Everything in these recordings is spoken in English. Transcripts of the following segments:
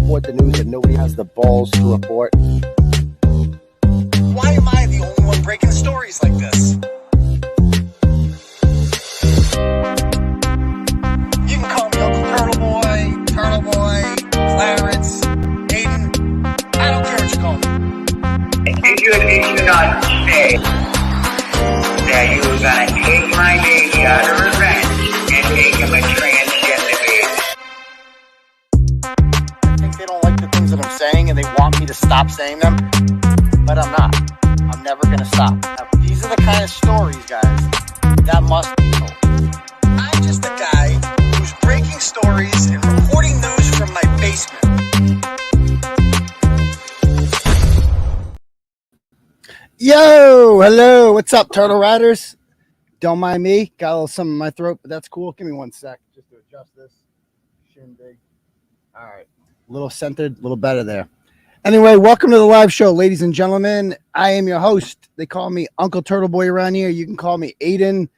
report the news that nobody has the balls to report. Why am I the only one breaking stories like this? You can call me Uncle 𝗕𝗿𝗵𝗹, Clarence, Aidan. I don't care what you call me. Did you not say that you were going to take my baby out of revenge and make him a transgender baby? I think they don't like the things that I'm saying and they want me to stop saying them, but I'm not. I'm never going to stop. Now, these are the kind of stories, guys, that must be told. I'm just a guy who's breaking stories and reporting news from my basement. Yo, hello, what's up, Turtle Riders? Don't mind me, got a little something in my throat, but that's cool. Give me 1 sec just to adjust this. Shindig. All right, a little centered, a little better there. Anyway, welcome to the live show, ladies and gentlemen. I am your host. They call me Uncle 𝗕𝗿𝗵𝗹 around here. You can call me Aidan,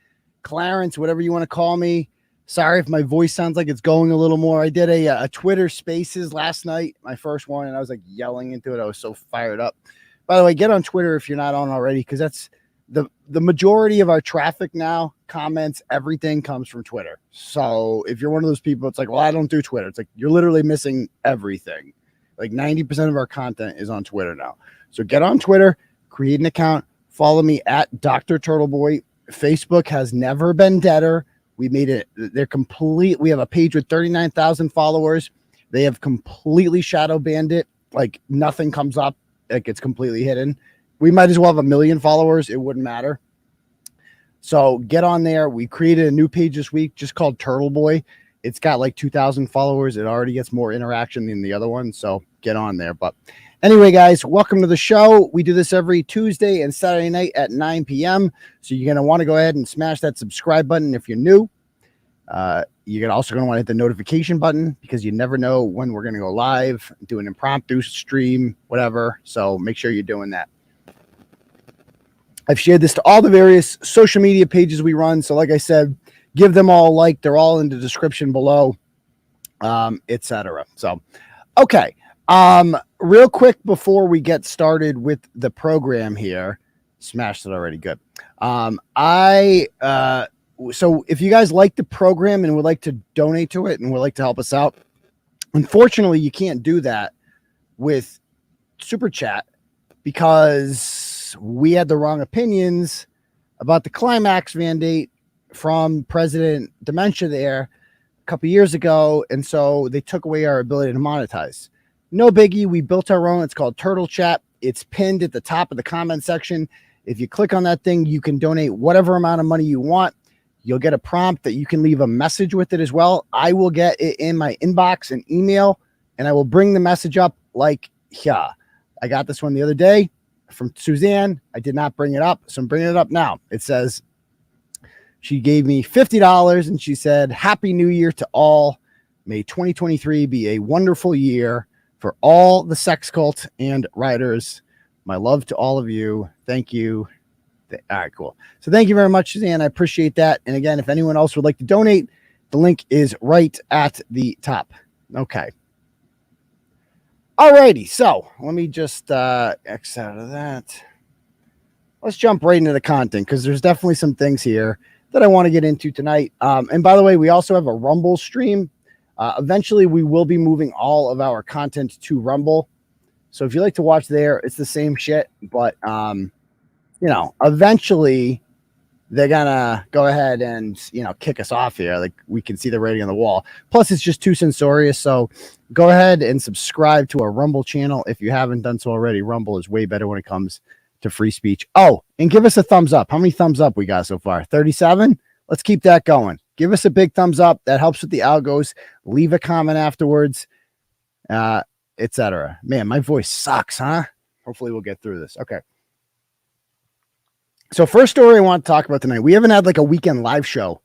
Clarence, whatever you want to call me. Sorry if my voice sounds like it's going a little more. I did a Twitter Spaces last night, my first one, and I was like yelling into it. I was so fired up. By the way, get on Twitter if you're not on already, because that's the majority of our traffic now, comments, everything comes from Twitter. So if you're one of those people, it's like, well, I don't do Twitter. It's like you're literally missing everything. Like 90% of our content is on Twitter now. So get on Twitter, create an account, follow me at Dr. 𝗕𝗿𝗵𝗹. Facebook has never been deader. We made it, they're complete. We have a page with 39,000 followers. They have completely shadow banned it. Like nothing comes up. It gets completely hidden. We might as well have 1 million followers. It wouldn't matter. So get on there. We created a new page this week just called 𝗕𝗿𝗵𝗹. It's got like 2,000 followers. It already gets more interaction than the other one. So get on there. But anyway, guys, welcome to the show. We do this every Tuesday and Saturday night at 9 p.m. So you're going to want to go ahead and smash that subscribe button if you're new. You're also going to want to hit the notification button because you never know when we're going to go live, do an impromptu stream, whatever. So make sure you're doing that. I've shared this to all the various social media pages we run. So like I said, give them all a like. They're all in the description below, etc. So, okay. Real quick before we get started with the program here, smashed it already. Good. So if you guys like the program and would like to donate to it and would like to help us out, unfortunately, you can't do that with Super Chat because we had the wrong opinions about the climax mandate from President Dementia there a couple years ago. And so they took away our ability to monetize. No biggie. We built our own. It's called Turtle Chat. It's pinned at the top of the comment section. If you click on that thing, you can donate whatever amount of money you want. You'll get a prompt that you can leave a message with it as well. I will get it in my inbox and email, and I will bring the message up like here. I got this one the other day from Suzanne. I did not bring it up, so I'm bringing it up now. It says, she gave me $50, and she said, Happy New Year to all. May 2023 be a wonderful year for all the sex cult and writers. My love to all of you. Thank you. All right, cool. So thank you very much, Suzanne. I appreciate that. And again, if anyone else would like to donate, the link is right at the top. Okay. All righty. So let me just X out of that. Let's jump right into the content because there's definitely some things here that I want to get into tonight. And by the way, we also have a Rumble stream. Eventually, we will be moving all of our content to Rumble. So if you like to watch there, it's the same shit, but you know, eventually they're gonna go ahead and, you know, kick us off here. Like we can see the writing on the wall. Plus, it's just too censorious. So go ahead and subscribe to our Rumble channel if you haven't done so already. Rumble is way better when it comes to free speech. Oh, and give us a thumbs up. How many thumbs up we got so far? 37? Let's keep that going. Give us a big thumbs up. That helps with the algos. Leave a comment afterwards, etc. Man, my voice sucks, huh? Hopefully we'll get through this. Okay. So first story I want to talk about tonight. We haven't had like a weekend live show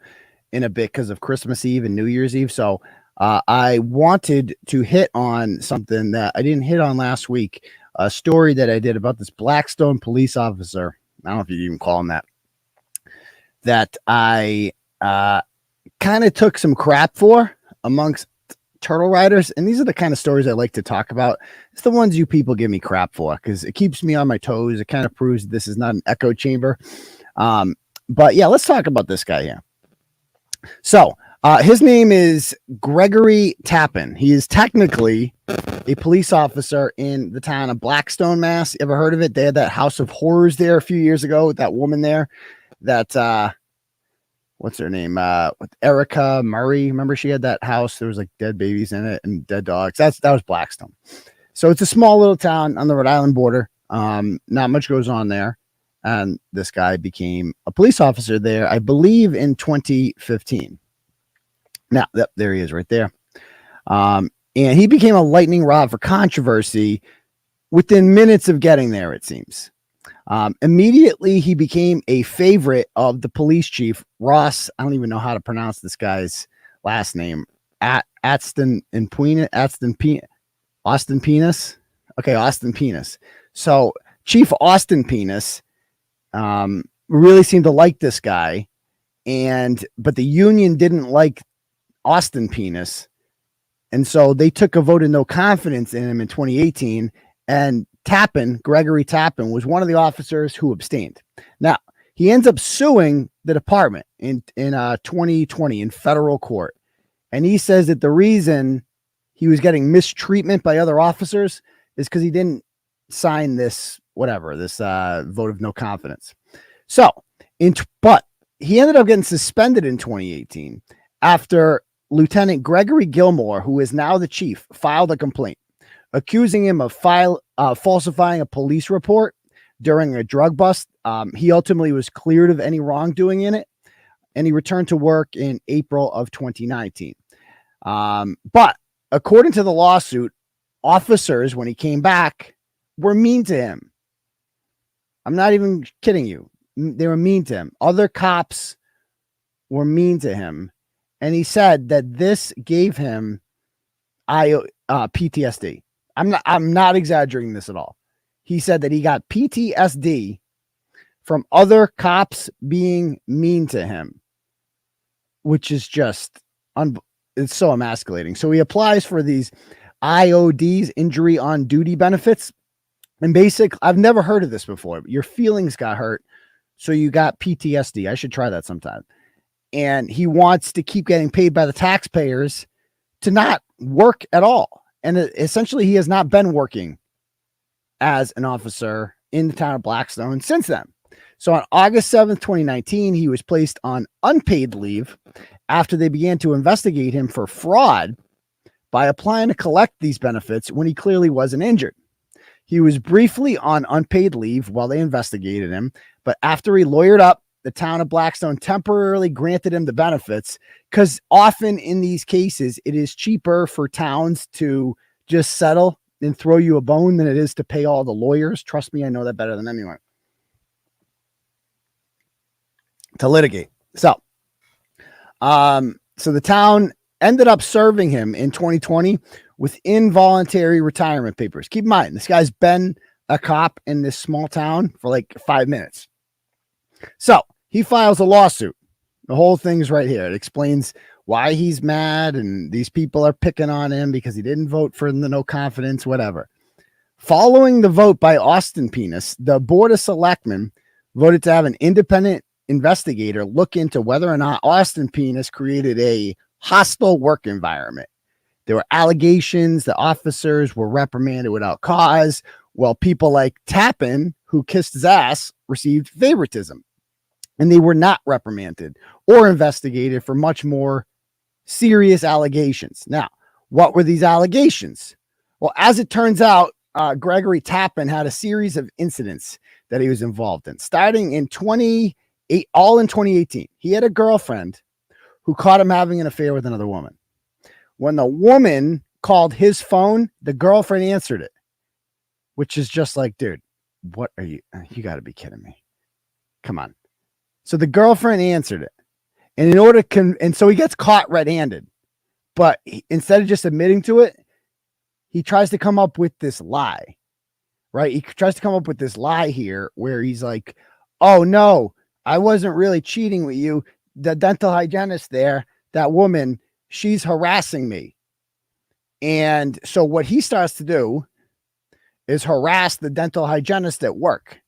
in a bit because of Christmas Eve and New Year's Eve. So I wanted to hit on something that I didn't hit on last week. A story that I did about this Blackstone police officer. I don't know if you even call him that. That I kind of took some crap for amongst turtle riders, and these are the kind of stories I like to talk about. It's the ones you people give me crap for because it keeps me on my toes. It kind of proves this is not an echo chamber. But yeah, let's talk about this guy here. So his name is Gregory Tappen. He is technically a police officer in the town of Blackstone, Mass. You ever heard of it? They had that house of horrors there a few years ago with that woman there. That what's her name? 𝗟𝗏𝗃𝗃. Remember she had that house? There was like dead babies in it and dead dogs. That was Blackstone. So it's a small little town on the Rhode Island border. Not much goes on there. And this guy became a police officer there, I believe, in 2015. Now, there he is right there. And he became a lightning rod for controversy within minutes of getting there, it seems. Immediately, he became a favorite of the police chief, Ross. I don't even know how to pronounce this guy's last name. Austin Penis. Okay, Austin Penis. So Chief Austin Penis really seemed to like this guy, but the union didn't like Austin Penis, and so they took a vote of no confidence in him in 2018. And Gregory Tappen, was one of the officers who abstained. Now he ends up suing the department in 2020 in federal court, and he says that the reason he was getting mistreatment by other officers is because he didn't sign this vote of no confidence. So, but he ended up getting suspended in 2018 after Lieutenant Gregory Gilmore, who is now the chief, filed a complaint accusing him of falsifying a police report during a drug bust. He ultimately was cleared of any wrongdoing in it, and he returned to work in April of 2019. But according to the lawsuit, officers, when he came back, were mean to him. I'm not even kidding you. They were mean to him. Other cops were mean to him. And he said that this gave him PTSD. I'm not exaggerating this at all. He said that he got PTSD from other cops being mean to him, which is just it's so emasculating. So he applies for these IODs, injury on duty benefits. And I've never heard of this before. Your feelings got hurt, so you got PTSD. I should try that sometime. And he wants to keep getting paid by the taxpayers to not work at all. And essentially, he has not been working as an officer in the town of Blackstone since then. So on August 7th, 2019, he was placed on unpaid leave after they began to investigate him for fraud by applying to collect these benefits when he clearly wasn't injured. He was briefly on unpaid leave while they investigated him, but after he lawyered up, the town of Blackstone temporarily granted him the benefits, because often in these cases, it is cheaper for towns to just settle and throw you a bone than it is to pay all the lawyers. Trust me, I know that better than anyone. To litigate. So the town ended up serving him in 2020 with involuntary retirement papers. Keep in mind, this guy's been a cop in this small town for like 5 minutes. So he files a lawsuit. The whole thing's right here. It explains why he's mad and these people are picking on him because he didn't vote for the no confidence, whatever. Following the vote by Austin Penis, the Board of Selectmen voted to have an independent investigator look into whether or not Austin Penis created a hostile work environment. There were allegations that officers were reprimanded without cause, while people like Tappen, who kissed his ass, received favoritism. And they were not reprimanded or investigated for much more serious allegations. Now, what were these allegations? Well, as it turns out, Gregory Tappen had a series of incidents that he was involved in, starting in 2018. He had a girlfriend who caught him having an affair with another woman. When the woman called his phone, the girlfriend answered it, which is just like, dude, what are you got to be kidding me. Come on. So the girlfriend answered it. And and so he gets caught red-handed, but instead of just admitting to it, he tries to come up with this lie, right? He tries to come up with this lie here where he's like, oh no, I wasn't really cheating with you. The dental hygienist there, that woman, she's harassing me. And so what he starts to do is harass the dental hygienist at work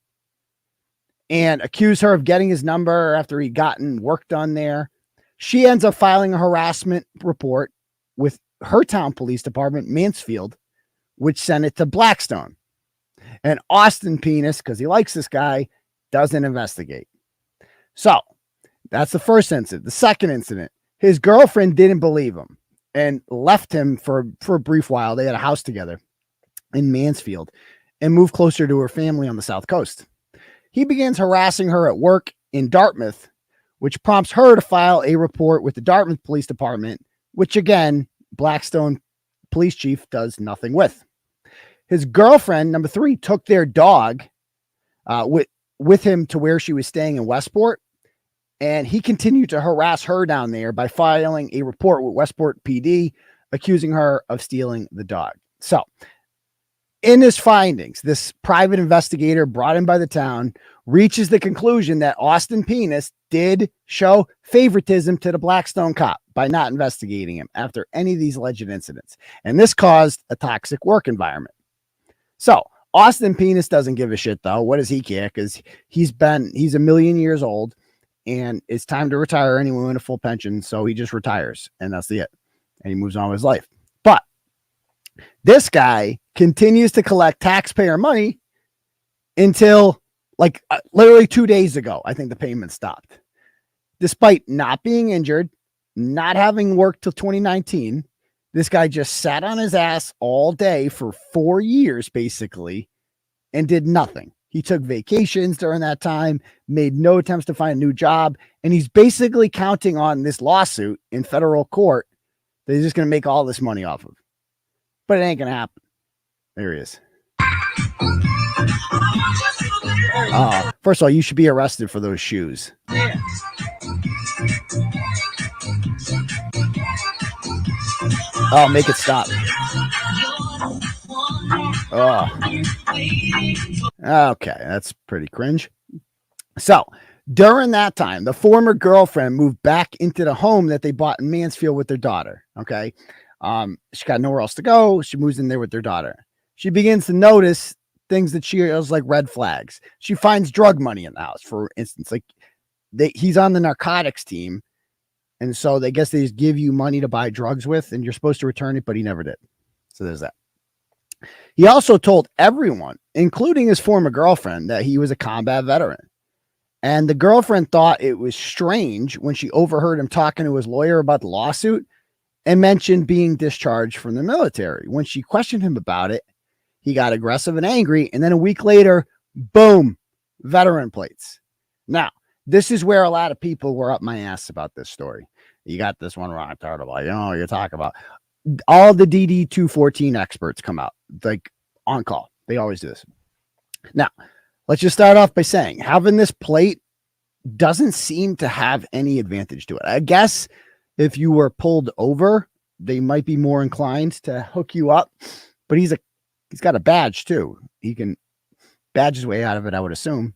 and accuse her of getting his number after he gotten work done there. She ends up filing a harassment report with her town police department, Mansfield, which sent it to Blackstone. And Austin Penis, because he likes this guy, doesn't investigate. So that's the first incident. The second incident, his girlfriend didn't believe him and left him for a brief while. They had a house together in Mansfield and moved closer to her family on the South Coast. He begins harassing her at work in Dartmouth, which prompts her to file a report with the Dartmouth Police Department, which again, Blackstone police chief does nothing with. His girlfriend, number 3, took their dog with him to where she was staying in Westport, and he continued to harass her down there by filing a report with Westport PD, accusing her of stealing the dog. So, in his findings, this private investigator brought in by the town reaches the conclusion that Austin Penis did show favoritism to the Blackstone cop by not investigating him after any of these alleged incidents. And this caused a toxic work environment. So Austin Penis doesn't give a shit, though. What does he care? Because he's a million years old and it's time to retire anyway in a full pension. So he just retires and that's it. And he moves on with his life. But this guy continues to collect taxpayer money until literally 2 days ago. I think the payment stopped. Despite not being injured, not having worked till 2019, this guy just sat on his ass all day for 4 years, basically, and did nothing. He took vacations during that time, made no attempts to find a new job, and he's basically counting on this lawsuit in federal court that he's just going to make all this money off of. But it ain't going to happen. There he is. First of all, you should be arrested for those shoes. Oh, make it stop. Oh. Okay, that's pretty cringe. So, during that time, the former girlfriend moved back into the home that they bought in Mansfield with their daughter. Okay. She got nowhere else to go. She moves in there with their daughter. She begins to notice things that she feels like red flags. She finds drug money in the house, for instance. He's on the narcotics team. And so they just give you money to buy drugs with, and you're supposed to return it, but he never did. So there's that. He also told everyone, including his former girlfriend, that he was a combat veteran. And the girlfriend thought it was strange when she overheard him talking to his lawyer about the lawsuit and mentioned being discharged from the military. When she questioned him about it, he got aggressive and angry. And then a week later, boom, veteran plates. Now, this is where a lot of people were up my ass about this story. You got this one wrong, Turtleboy. You know what you're talking about. All the DD 214 experts come out, on call. They always do this. Now, let's just start off by saying having this plate doesn't seem to have any advantage to it. I guess if you were pulled over, they might be more inclined to hook you up, but he's got a badge too. He can badge his way out of it, I would assume.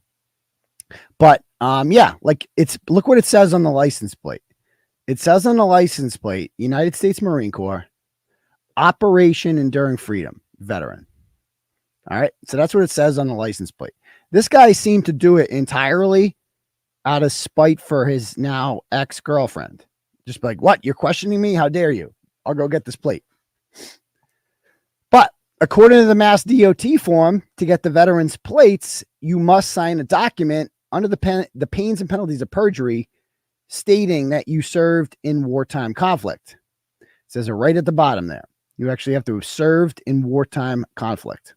But look what it says on the license plate. It says on the license plate, United States Marine Corps, Operation Enduring Freedom, veteran. All right. So that's what it says on the license plate. This guy seemed to do it entirely out of spite for his now ex-girlfriend. Just like, what? You're questioning me? How dare you? I'll go get this plate. But according to the Mass DOT form, to get the veteran's plates, you must sign a document under the pains and penalties of perjury stating that you served in wartime conflict. It says it right at the bottom there. You actually have to have served in wartime conflict.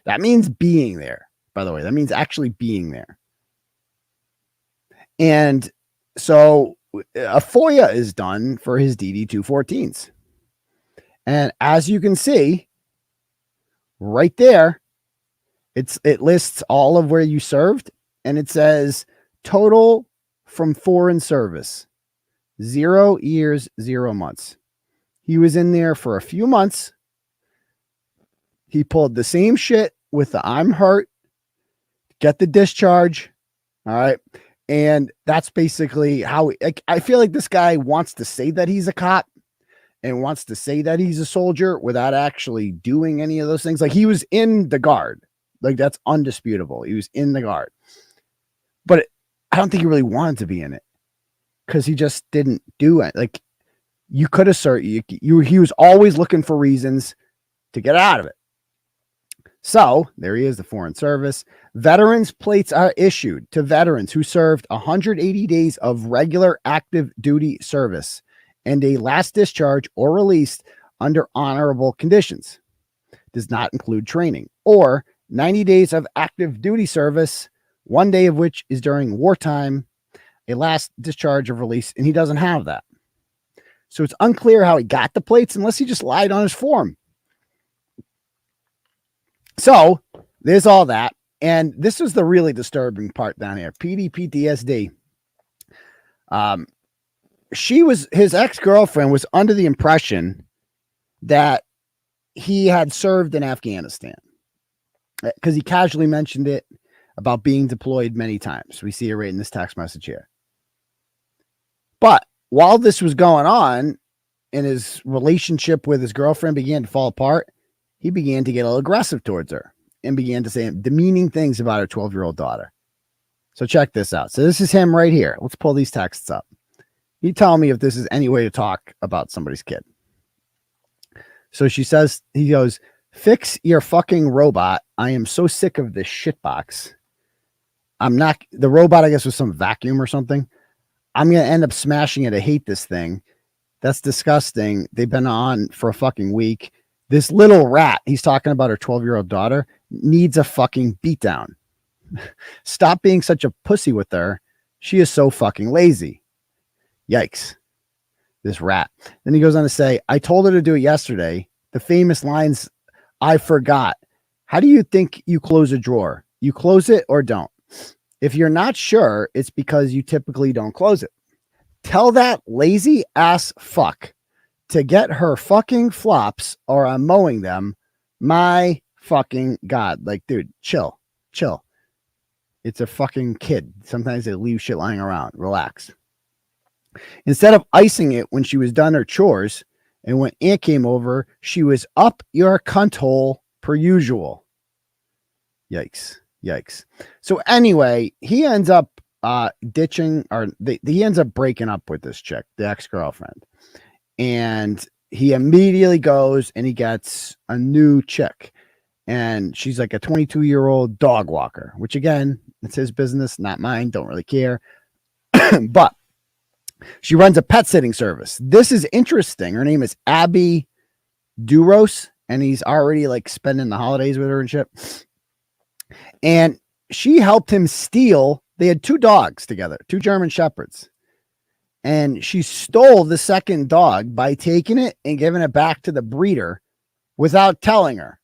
That means being there, by the way. That means actually being there. And so a FOIA is done for his DD 214s. And as you can see, right there, it lists all of where you served. And it says total from foreign service, 0 years, 0 months. He was in there for a few months. He pulled the same shit with the I'm hurt, get the discharge. All right. And that's basically how I feel like this guy wants to say that he's a cop. and wants to say that he's a soldier without actually doing any of those things. Like, he was in the Guard. Like, that's undisputable. He was in the Guard. But I don't think he really wanted to be in it because he just didn't do it. Like, you could assert he was always looking for reasons to get out of it. So there he is, the Foreign Service. Veterans plates are issued to veterans who served 180 days of regular active duty service and a last discharge or released under honorable conditions. Does not include training, or 90 days of active duty service, 1 day of which is during wartime, a last discharge of release, and he doesn't have that. So it's unclear how he got the plates unless he just lied on his form. So there's all that. And this was the really disturbing part down here. PTSD. His ex-girlfriend was under the impression that he had served in Afghanistan because he casually mentioned it about being deployed many times. We see it right in this text message here. But while this was going on and his relationship with his girlfriend began to fall apart, he began to get a little aggressive towards her and began to say demeaning things about her 12-year-old daughter. So check this out. So this is him right here. Let's pull these texts up. You tell me if this is any way to talk about somebody's kid. So he goes, "Fix your fucking robot. I am so sick of this shitbox. The robot, I guess, was some vacuum or something. I'm going to end up smashing it. I hate this thing. That's disgusting. They've been on for a fucking week. This little rat," he's talking about her 12-year-old daughter, "needs a fucking beatdown. Stop being such a pussy with her. She is so fucking lazy. Yikes. This rat." Then he goes on to say, "I told her to do it yesterday. The famous lines I forgot. How do you think you close a drawer? You close it or don't? If you're not sure, it's because you typically don't close it. Tell that lazy ass fuck to get her fucking flops or I'm mowing them. My fucking God." Like, dude, chill. It's a fucking kid. Sometimes they leave shit lying around. Relax. Instead of icing it when she was done her chores, and when Aunt came over, she was up your cunt hole per usual. Yikes. So anyway, he ends up he ends up breaking up with this chick, the ex-girlfriend. And he immediately goes and he gets a new chick. And she's like a 22-year-old dog walker, which again, it's his business, not mine. Don't really care. But she runs a pet sitting service. This is interesting. Her name is Abby Duros, and he's already like spending the holidays with her and shit. And she helped him steal. They had 2 dogs together, 2 German Shepherds. And she stole the second dog by taking it and giving it back to the breeder without telling her.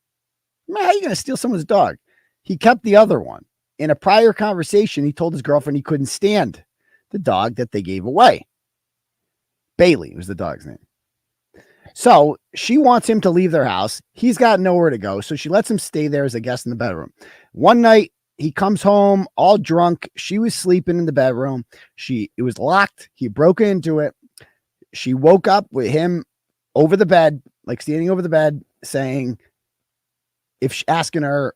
Man, how are you going to steal someone's dog? He kept the other one. In a prior conversation, he told his girlfriend he couldn't stand the dog that they gave away. Bailey was the dog's name. So she wants him to leave their house. He's got nowhere to go. So she lets him stay there as a guest in the bedroom. One night he comes home all drunk. She was sleeping in the bedroom. It was locked. He broke into it. She woke up with him over the bed, like standing over the bed, saying, asking her,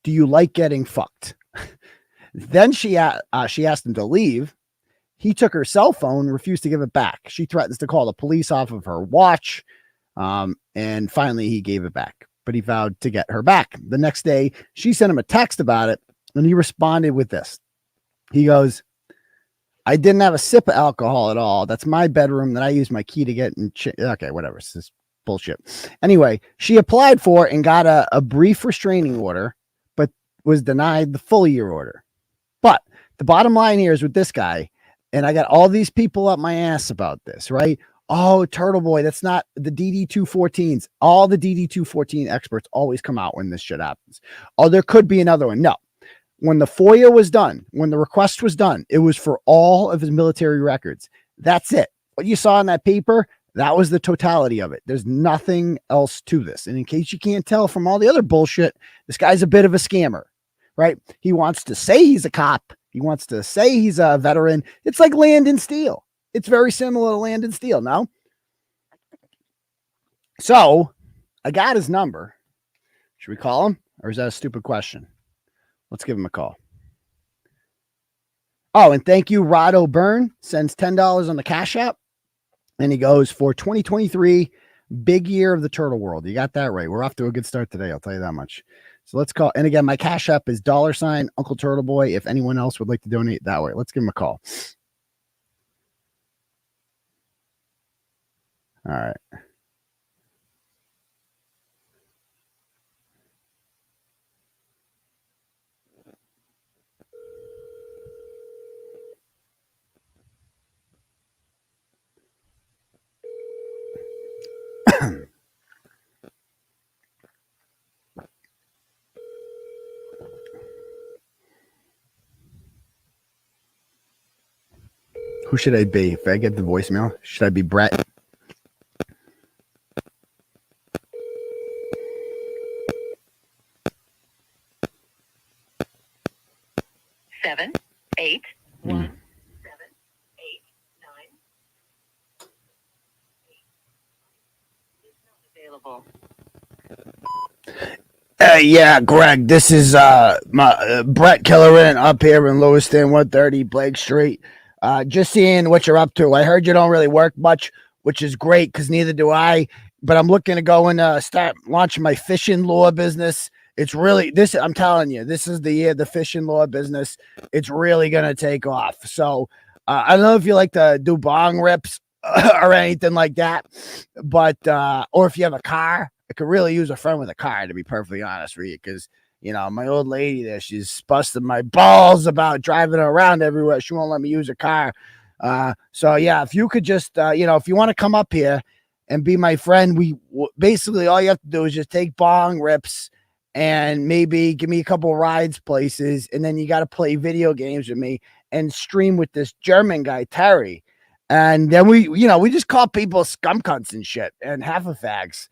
"Do you like getting fucked?" Then she asked him to leave. He took her cell phone, refused to give it back. She threatens to call the police off of her watch. And finally he gave it back, but he vowed to get her back. The next day she sent him a text about it. And he responded with this. He goes, "I didn't have a sip of alcohol at all. That's my bedroom that I use my key to get in." Okay, whatever. It's just bullshit. Anyway, she applied for and got a brief restraining order, but was denied the full year order. But the bottom line here is with this guy, and I got all these people up my ass about this, right? Oh, Turtleboy, that's not the DD214s. All the DD214 experts always come out when this shit happens. Oh, there could be another one. No. When the FOIA was done, when the request was done, it was for all of his military records. That's it. What you saw in that paper, that was the totality of it. There's nothing else to this. And in case you can't tell from all the other bullshit, this guy's a bit of a scammer, right? He wants to say he's a cop. He wants to say he's a veteran. It's like Land and Steel. It's very similar to Land and Steel. No? So I got his number. Should we call him, or is that a stupid question? Let's give him a call. Oh, and thank you, Rod O'Byrne sends $10 on the Cash App, and he goes, for 2023, big year of the turtle world. You got that right. We're off to a good start today. I'll tell you that much. So let's call. And again, my Cash App is $ Uncle Turtleboy. If anyone else would like to donate that way, let's give him a call. All right. Who should I be? If I get the voicemail, should I be Brett? Seven, eight, one, 7, 8, 9. Is not available. Yeah, Greg, this is my Brett Kellerin up here in Lewiston, 130 Blake Street. Just seeing what you're up to. I heard you don't really work much, which is great because neither do I. But I'm looking to go and start launching my fishing lure business. It's really this. I'm telling you, this is the year the fishing lure business. It's really gonna take off. So I don't know if you like to do bong rips or anything like that, but or if you have a car. I could really use a friend with a car, to be perfectly honest with you, because, you know, my old lady there, she's busting my balls about driving around everywhere. She won't let me use a car. So, yeah, if you could just, you know, if you want to come up here and be my friend, basically all you have to do is just take bong rips and maybe give me a couple rides places. And then you got to play video games with me and stream with this German guy, Terry. And then we just call people scum cunts and shit and 𝗵𝗶𝗵𝗯𝗶.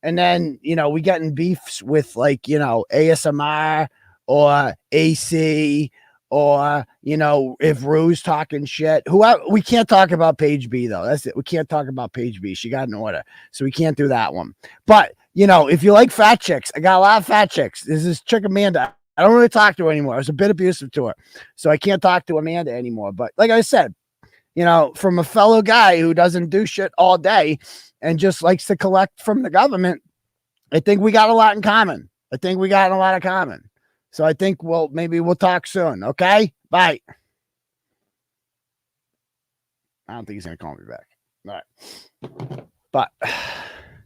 And then, you know, we get in beefs with, like, you know, ASMR or AC or, you know, if Rue's talking shit. We can't talk about Paige B, though. That's it. We can't talk about Paige B. She got an order. So we can't do that one. But, you know, if you like fat chicks, I got a lot of fat chicks. This is chick Amanda. I don't really talk to her anymore. I was a bit abusive to her. So I can't talk to Amanda anymore. But like I said, you know, from a fellow guy who doesn't do shit all day and just likes to collect from the government, I think we got a lot in common. So I think maybe we'll talk soon. Okay. Bye. I don't think he's going to call me back. All right. But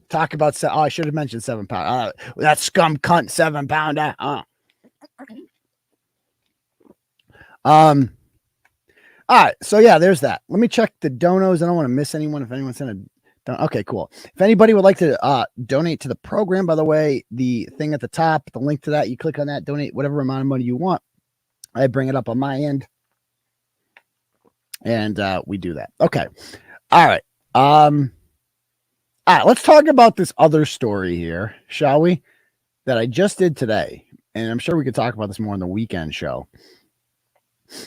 talk about, I should have mentioned 7 pound. That scum cunt 7 pounder. All right. So yeah, there's that. Let me check the donos. I don't want to miss anyone. If anyone sent a okay, cool. If anybody would like to donate to the program, by the way, the thing at the top, the link to that, you click on that, donate whatever amount of money you want. I bring it up on my end, and we do that. Okay. All right. All right. Let's talk about this other story here, shall we? That I just did today, and I'm sure we could talk about this more on the weekend show.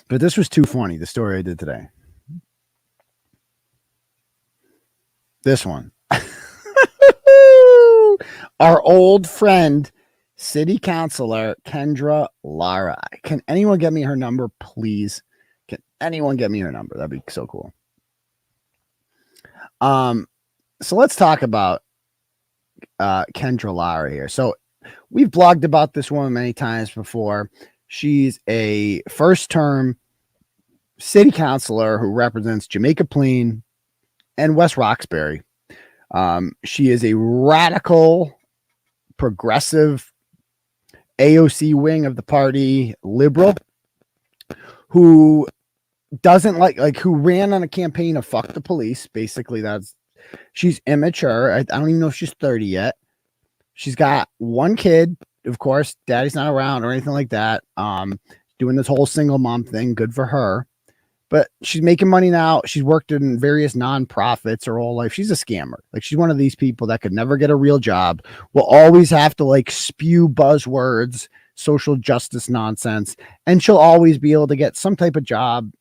But this was too funny, the story I did today. This one. Our old friend, City Councillor Kendra Lara. Can anyone get me her number, please? Can anyone get me her number? That'd be so cool. So let's talk about Kendra Lara here. So we've blogged about this woman many times before. She's a first-term city councilor who represents Jamaica Plain and West Roxbury. She is a radical, progressive AOC wing of the party, liberal, who doesn't who ran on a campaign of fuck the police. Basically, she's immature. I don't even know if she's 30 yet. She's got one kid. Of course, daddy's not around or anything like that. Doing this whole single mom thing. Good for her. But she's making money now. She's worked in various nonprofits her whole life. She's a scammer. Like, she's one of these people that could never get a real job, will always have to spew buzzwords, social justice nonsense, and she'll always be able to get some type of job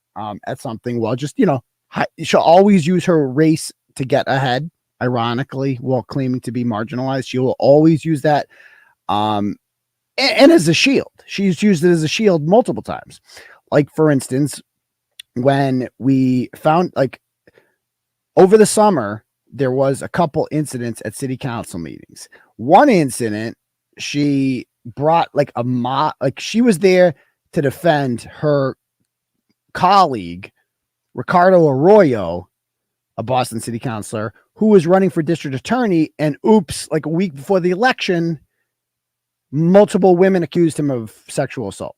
at something. Well, just, she'll always use her race to get ahead. ironically, while claiming to be marginalized. She will always use that. And as a shield. She's used it as a shield multiple times. Like, for instance, when we found, like, over the summer, there was a couple incidents at city council meetings. One incident, she brought like a mob, like she was there to defend her colleague, 𝗵𝗶𝗶𝗃𝗍, a Boston city councilor, who was running for district attorney. And oops, like a week before the election, multiple women accused him of sexual assault.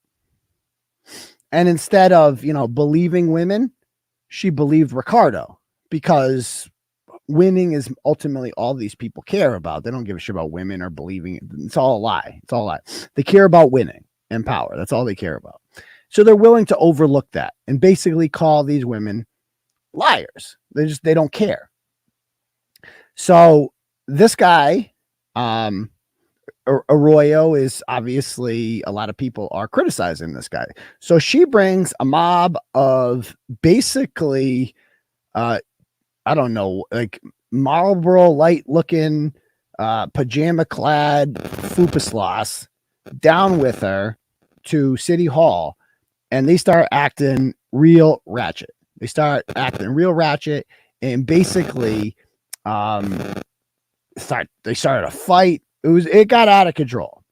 And instead of, believing women, she believed 𝗵𝗶𝗶𝗃𝗍, because winning is ultimately all these people care about. They don't give a shit about women or believing it. It's all a lie. It's all a lie. They care about winning and power. That's all they care about. So they're willing to overlook that and basically call these women liars. They don't care. So this guy, Arroyo, is obviously, a lot of people are criticizing this guy. So she brings a mob of basically, I don't know, like Marlboro light looking, pajama clad 𝗵𝗶𝗆 down with her to City Hall, and they start acting real ratchet. They started and basically, they started a fight. It got out of control.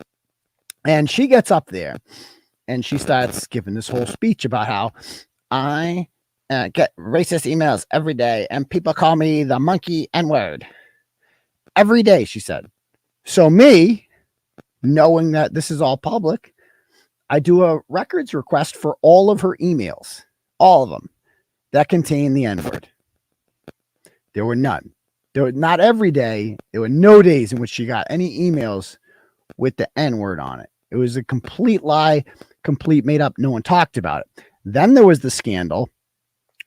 And she gets up there and she starts giving this whole speech about how I get racist emails every day and people call me the monkey N-word every day, she said. So me, knowing that this is all public, I do a records request for all of her emails, all of them that contain the N-word. There were none. There were not every day. There were no days in which she got any emails with the N-word on it. It was a complete lie, complete made up. No one talked about it. Then there was the scandal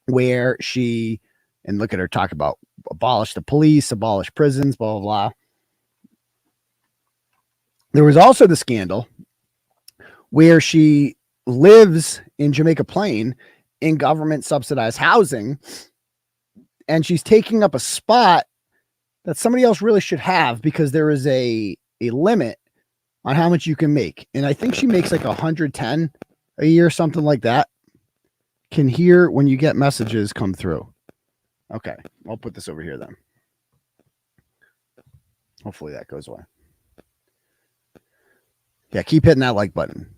where she, and look at her talk about abolish the police, abolish prisons, blah, blah, blah. There was also the scandal where she lives in Jamaica Plain in government subsidized housing, and she's taking up a spot that somebody else really should have, because there is a limit on how much you can make. And I think she makes like 110 a year, something like that. Can hear when you get messages come through. Okay, I'll put this over here then. Hopefully that goes away. Yeah, keep hitting that like button.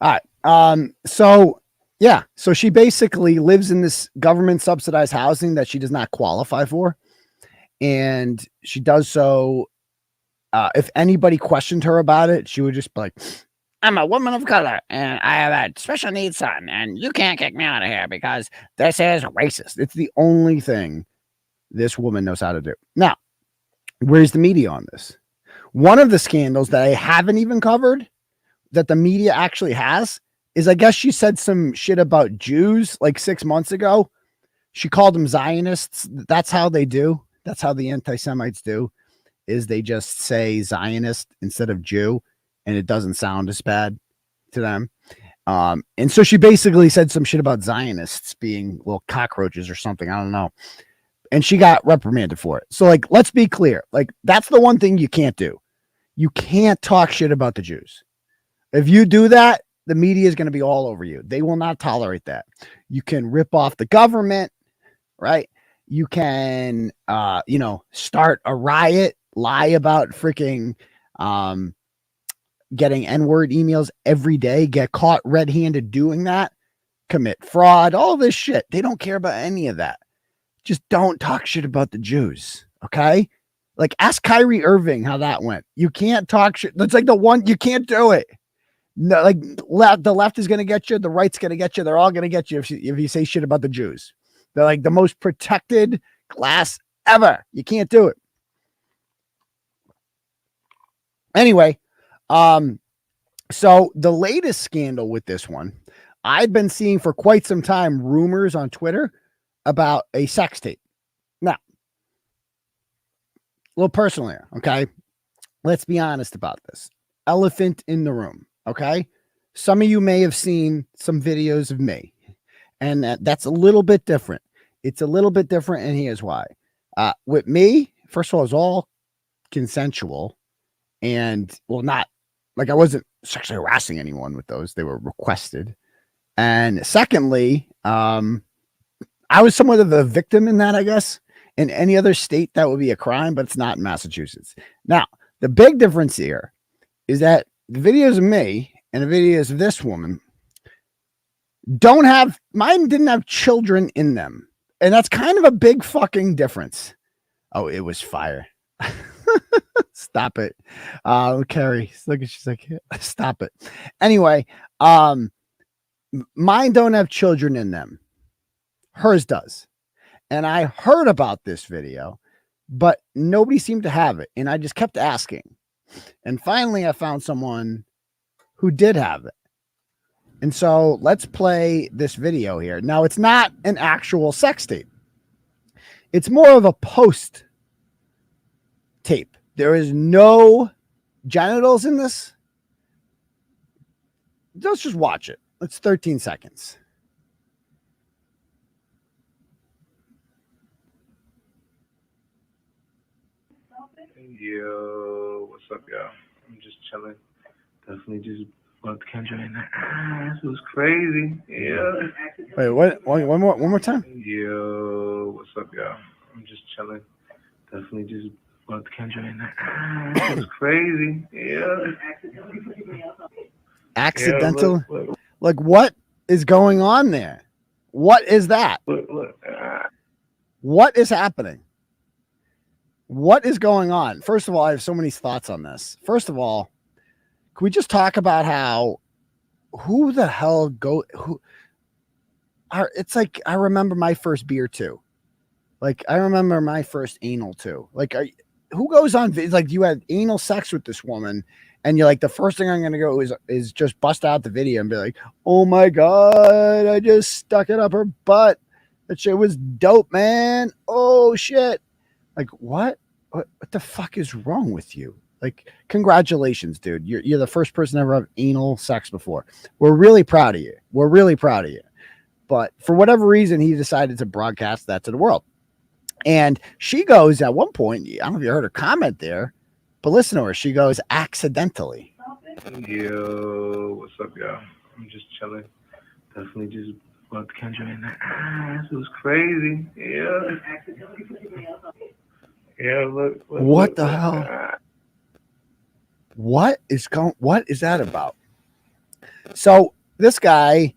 All right. So yeah, so she basically lives in this government subsidized housing that she does not qualify for. And she does so. If anybody questioned her about it, she would just be like, I'm a woman of color and I have a special needs son, and you can't kick me out of here because this is racist. It's the only thing this woman knows how to do. Now, where's the media on this? One of the scandals that I haven't even covered that the media actually has is, I guess she said some shit about Jews like 6 months ago. She called them Zionists. That's how they do. That's how the anti-Semites do, is they just say Zionist instead of Jew, and it doesn't sound as bad to them. And so she basically said some shit about Zionists being little cockroaches or something. I don't know. And she got reprimanded for it. So, like, let's be clear. Like, that's the one thing you can't do. You can't talk shit about the Jews. If you do that, the media is going to be all over you. They will not tolerate that. You can rip off the government, right? You can, start a riot, lie about freaking getting N-word emails every day, get caught red-handed doing that, commit fraud, all this shit. They don't care about any of that. Just don't talk shit about the Jews, okay? Like, ask Kyrie Irving how that went. You can't talk shit. That's like the one, you can't do it. No, like, the left is going to get you, the right's going to get you, they're all going to get you if you say shit about the Jews. They're like the most protected class ever. You can't do it. Anyway, so the latest scandal with this one, I've been seeing for quite some time rumors on Twitter about a sex tape. Now, a little personal here, okay? Let's be honest about this. Elephant in the room, okay? Some of you may have seen some videos of me, and that's a little bit different. It's a little bit different, and here's why. With me, first of all, it's all consensual, and well, not like I wasn't sexually harassing anyone with those. They were requested. And secondly, I was somewhat of a victim in that, I guess. In any other state, that would be a crime, but it's not in Massachusetts. Now, the big difference here is that the videos of me and the videos of this woman mine didn't have children in them. And that's kind of a big fucking difference. Oh, it was fire. Stop it. Carrie, look, she's like, stop it. Anyway, mine don't have children in them. Hers does. And I heard about this video, but nobody seemed to have it. And I just kept asking. And finally, I found someone who did have it. And so let's play this video here. Now, it's not an actual sex tape. It's more of a post tape. There is no genitals in this. Let's just watch it. It's 13 seconds. Yo, what's up, y'all? I'm just chilling. Definitely just fucked Kendra in the ass. It was crazy. Yeah. Wait, what? One more time. Yo, what's up, y'all? I'm just chilling. Definitely just fucked Kendra in the ass. It was crazy. Yeah. Accidental. Yeah, look. Like, what is going on there? What is that? Look. What is happening? What is going on? First of all, I have so many thoughts on this. First of all, can we just talk about who the hell it's like, I remember my first beer too. Like, I remember my first anal too. Like, who goes on, like, you had anal sex with this woman and you're like, the first thing I'm going to go is just bust out the video and be like, oh my God, I just stuck it up her butt. That shit was dope, man. Oh shit. Like, what the fuck is wrong with you? Like, congratulations, dude. You're the first person to ever have anal sex before. We're really proud of you. We're really proud of you. But for whatever reason, he decided to broadcast that to the world. And she goes at one point, I don't know if you heard her comment there, but listen to her. She goes, accidentally. Yo, what's up, y'all? I'm just chilling. Definitely just fucked Kendra in the ass. It was crazy. Yeah. Yeah, look. What the hell? What is that about? So this guy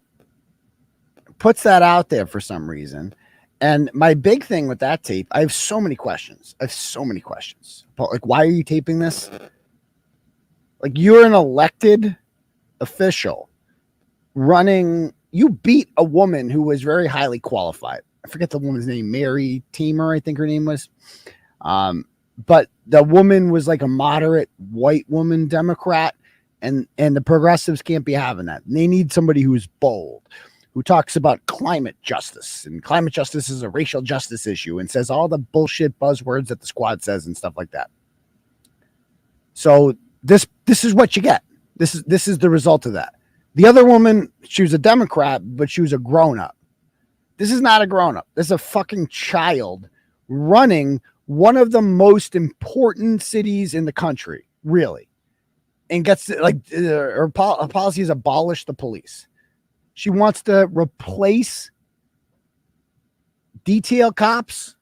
puts that out there for some reason. And my big thing with that tape, I have so many questions. But like, why are you taping this? Like, you're an elected official running. You beat a woman who was very highly qualified. I forget the woman's name, Mary Tamer, I think her name was. But the woman was like a moderate white woman Democrat, and the progressives can't be having that. And they need somebody who's bold, who talks about climate justice, and climate justice is a racial justice issue, and says all the bullshit buzzwords that the squad says and stuff like that. So this is what you get. This is the result of that. The other woman, she was a Democrat, but she was a grown-up. This is not a grown-up. This is a fucking child running one of the most important cities in the country, really. And gets to, like, her policy is abolish the police. She wants to replace detail cops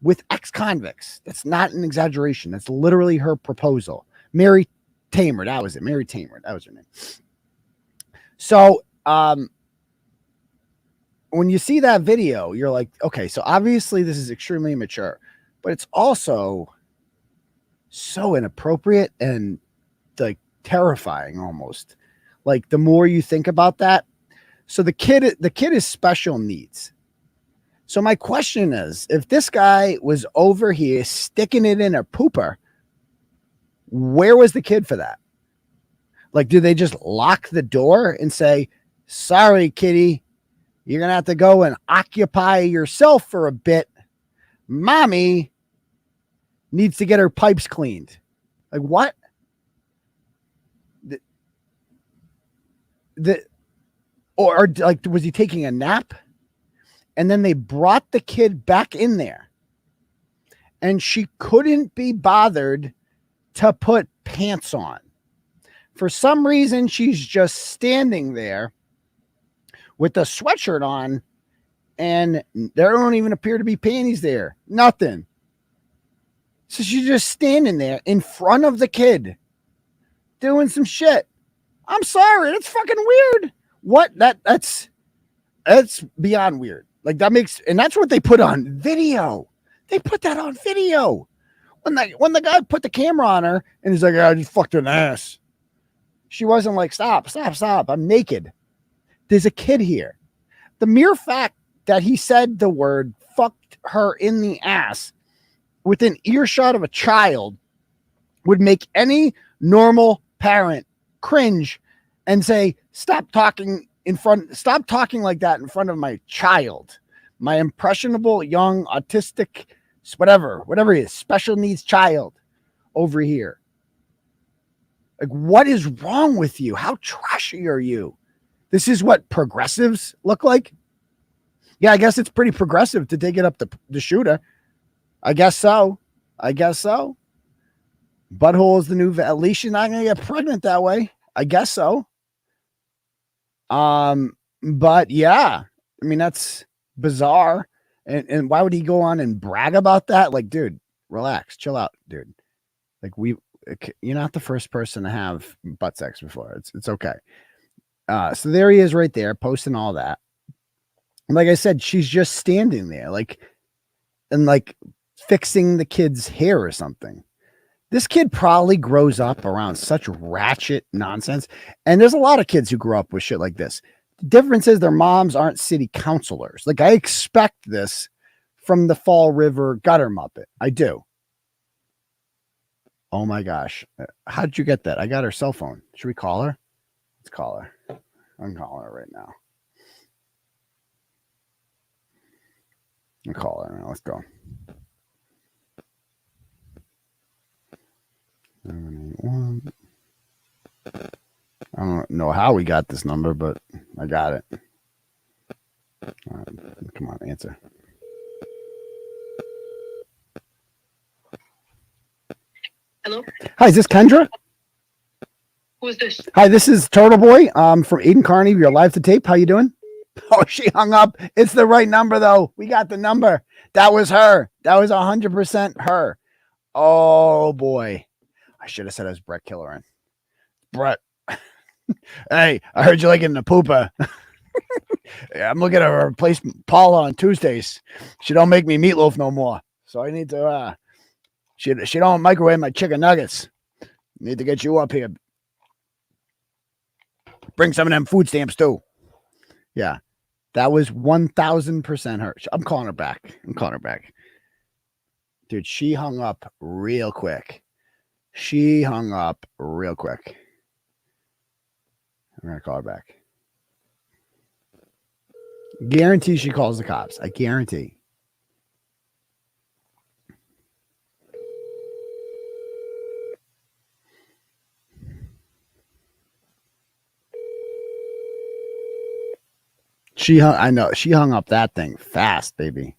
with ex-convicts. That's not an exaggeration. That's literally her proposal. Mary Tamer, that was it. Mary Tamer, that was her name. So, when you see that video, you're like, okay, so obviously this is extremely immature, but it's also so inappropriate and like terrifying almost. Like, the more you think about that. So the kid is special needs. So my question is, if this guy was over here sticking it in a pooper, where was the kid for that? Like, do they just lock the door and say, sorry, kitty, you're going to have to go and occupy yourself for a bit. Mommy needs to get her pipes cleaned. Like, what? Or like, was he taking a nap? And then they brought the kid back in there. And she couldn't be bothered to put pants on. For some reason, she's just standing there with a sweatshirt on, and there don't even appear to be panties there. Nothing. So she's just standing there in front of the kid doing some shit. I'm sorry, that's fucking weird. What? That's beyond weird. Like that makes, and that's what they put on video. They put that on video. When the guy put the camera on her and he's like, I just fucked her in the ass. She wasn't like, stop. I'm naked. There's a kid here. The mere fact that he said the word fucked her in the ass within earshot of a child would make any normal parent cringe and say, stop talking like that in front of my child, my impressionable, young, autistic, whatever he is, special needs child over here. Like, what is wrong with you? How trashy are you? This is what progressives look like. Yeah, I guess it's pretty progressive to take it up the shooter. I guess so. Butthole is the new, at least she's not going to get pregnant that way. I guess so. But yeah, I mean, that's bizarre. And why would he go on and brag about that? Like, dude, relax, chill out, dude. Like you're not the first person to have butt sex before. It's okay. So there he is right there posting all that. And like I said, she's just standing there and fixing the kid's hair or something. This kid probably grows up around such ratchet nonsense. And there's a lot of kids who grow up with shit like this. The difference is their moms aren't city councilors. Like, I expect this from the Fall River gutter muppet. I do. Oh my gosh. How did you get that? I got her cell phone. Should we call her? Let's call her. I'm calling her right now. I'll call her now. Let's go. 781. I don't know how we got this number, but I got it. All right, come on, answer. Hello? Hi, is this Kendra? Who is this? Hi, this is Turtleboy from Aidan, Kearney. You're live to tape. How you doing? Oh, she hung up. It's the right number, though. We got the number. That was her. That was 100% her. Oh, boy. I should have said it was 𝗵𝗶𝗃𝗃𝗃. Brett. Hey, I heard you like in the pooper. I'm looking to replace Paula on Tuesdays. She don't make me meatloaf no more. So I need to, she don't microwave my chicken nuggets. Need to get you up here. Bring some of them food stamps too. Yeah, that was 1,000% her. I'm calling her back. Dude, she hung up real quick. I'm going to call her back. Guarantee she calls the cops. I guarantee. She hung up that thing fast, baby.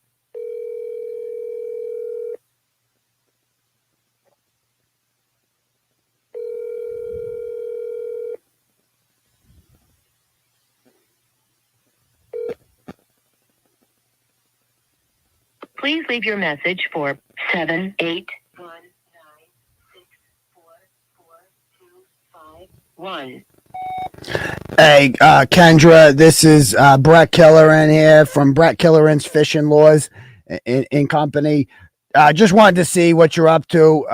Please leave your message for 78196442551. Hey, Kendra, this is 𝗵𝗶𝗃𝗃 here from 𝗵𝗃𝗃𝗃 Fish and Laws in Company. Just wanted to see what you're up to.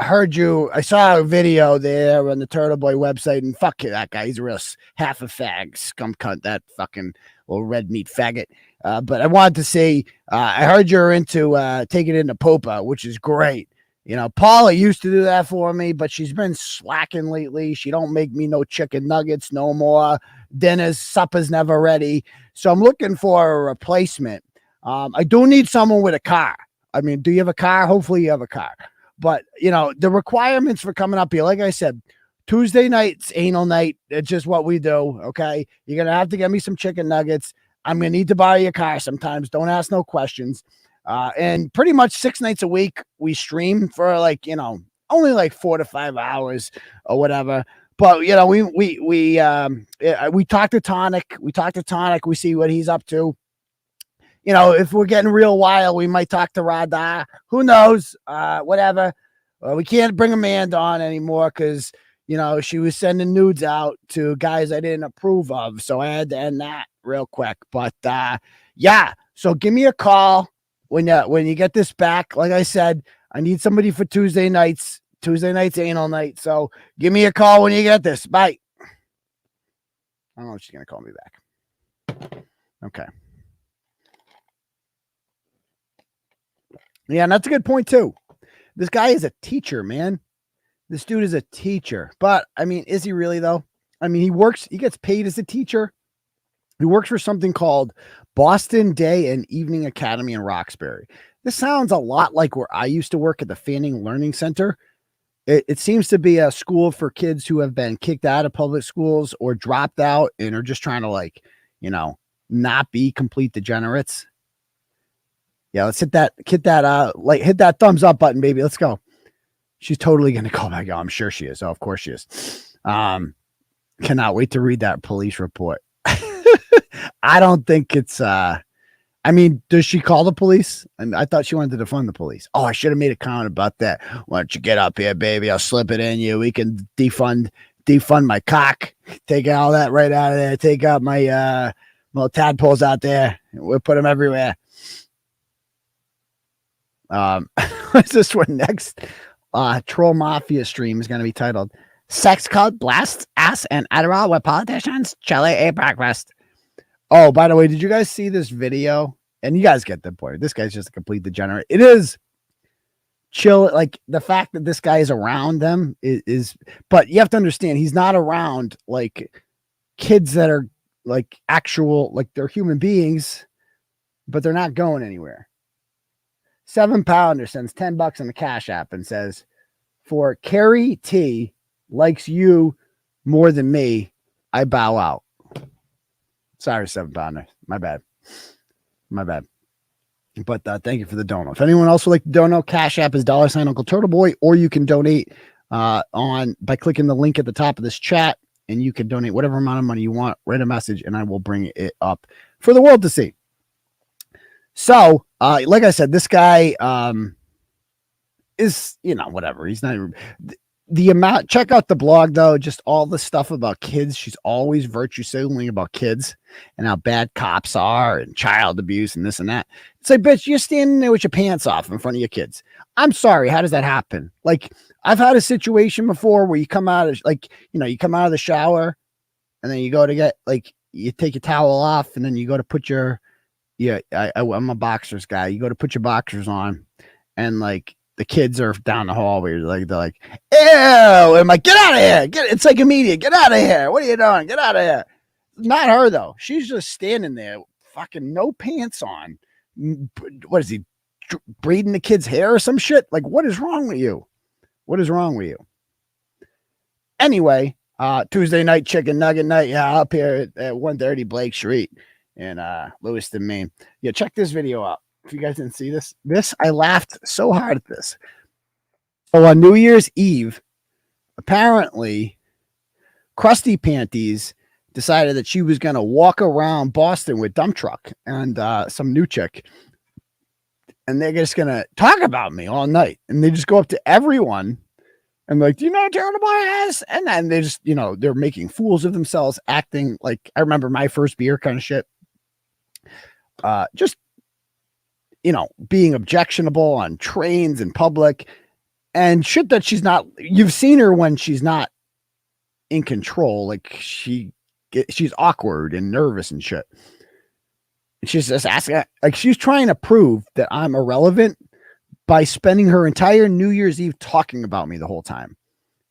Heard you. I saw a video there on the Turtleboy website, and fuck that guy. He's a real half a fag, scum cunt, that fucking little red meat faggot. But I wanted to see, I heard you're into taking it into Popa, which is great. You know, Paula used to do that for me, but she's been slacking lately. She don't make me no chicken nuggets no more. Supper's never ready. So I'm looking for a replacement. I do need someone with a car. I mean, do you have a car? Hopefully you have a car. But, you know, the requirements for coming up here, like I said, Tuesday night's anal night. It's just what we do, okay? You're going to have to get me some chicken nuggets. I'm going to need to borrow your car sometimes. Don't ask no questions. And pretty much 6 nights a week, we stream for like, only like 4 to 5 hours or whatever. But, we talk to Tonic. We see what he's up to. If we're getting real wild, we might talk to 𝗏𝗏𝗃𝗏. Who knows? Whatever. We can't bring Amanda on anymore because, she was sending nudes out to guys I didn't approve of. So I had to end that real quick. But yeah, so give me a call when you get this back. Like I said, I need somebody for Tuesday nights. Tuesday night's anal night. So give me a call when you get this. Bye. I don't know if she's going to call me back. Okay. Yeah, and that's a good point too. This guy is a teacher, man. This dude is a teacher. But I mean, is he really though? I mean, he gets paid as a teacher. He works for something called Boston Day and Evening Academy in Roxbury. This sounds a lot like where I used to work at the Fanning Learning Center. It seems to be a school for kids who have been kicked out of public schools or dropped out and are just trying to not be complete degenerates. Yeah, let's hit that thumbs up button, baby. Let's go. She's totally going to call back. Oh, I'm sure she is. Oh, of course she is. Cannot wait to read that police report. I don't think it's, does she call the police? I thought she wanted to defund the police. Oh, I should have made a comment about that. Why don't you get up here, baby? I'll slip it in you. We can defund my cock. Take all that right out of there. Take out my little tadpoles out there. We'll put them everywhere. What's this one next? Troll Mafia stream is going to be titled Sex Cult Blasts Ass and Adderall with Politicians Chili ate breakfast. Oh, by the way, did you guys see this video? And you guys get the point. This guy's just a complete degenerate. It is chill. Like the fact that this guy is around them is, but you have to understand he's not around like kids that are like actual, like they're human beings, but they're not going anywhere. 7-pounder sends $10 on the Cash App and says, for Carrie T likes you more than me, I bow out. Sorry, 7-pounder. My bad. But thank you for the dono. If anyone else would like to dono, Cash App is $ Uncle Turtleboy, or you can donate by clicking the link at the top of this chat, and you can donate whatever amount of money you want. Write a message, and I will bring it up for the world to see. So, like I said, this guy is, whatever. He's not even, the amount. Check out the blog though. Just all the stuff about kids. She's always virtue signaling about kids and how bad cops are and child abuse and this and that. It's like, bitch, you're standing there with your pants off in front of your kids. I'm sorry. How does that happen? Like, I've had a situation before where you come out of you come out of the shower and then you go to get you take your towel off and then you go to put your I'm a boxers guy. You go to put your boxers on, and the kids are down the hallway. They're like, ew! I'm like, get out of here! It's like immediate. Get out of here! What are you doing? Get out of here! Not her though. She's just standing there, fucking no pants on. What is he braiding the kid's hair or some shit? Like, what is wrong with you? What is wrong with you? Anyway, Tuesday night chicken nugget night. Yeah, up here at 130 Blake Street in Lewiston, Maine. Yeah, check this video out. If you guys didn't see this, I laughed so hard at this. So on New Year's Eve, apparently, Krusty Panties decided that she was going to walk around Boston with dump truck and some new chick. And they're just going to talk about me all night. And they just go up to everyone and like, do you know what Turtleboy is? And then they just, they're making fools of themselves, acting like, I remember my first beer kind of shit. Just, being objectionable on trains in public and shit that she's not. You've seen her when she's not in control. Like she's awkward and nervous and shit. And she's just asking, like she's trying to prove that I'm irrelevant by spending her entire New Year's Eve talking about me the whole time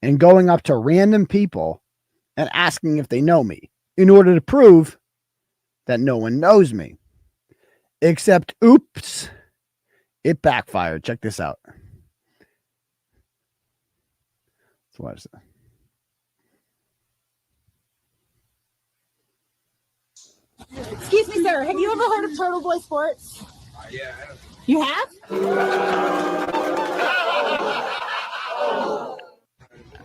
and going up to random people and asking if they know me in order to prove that no one knows me. Except, oops, it backfired. Check this out. Let's watch that. Excuse me, sir. Have you ever heard of Turtleboy Sports? Yeah. You have?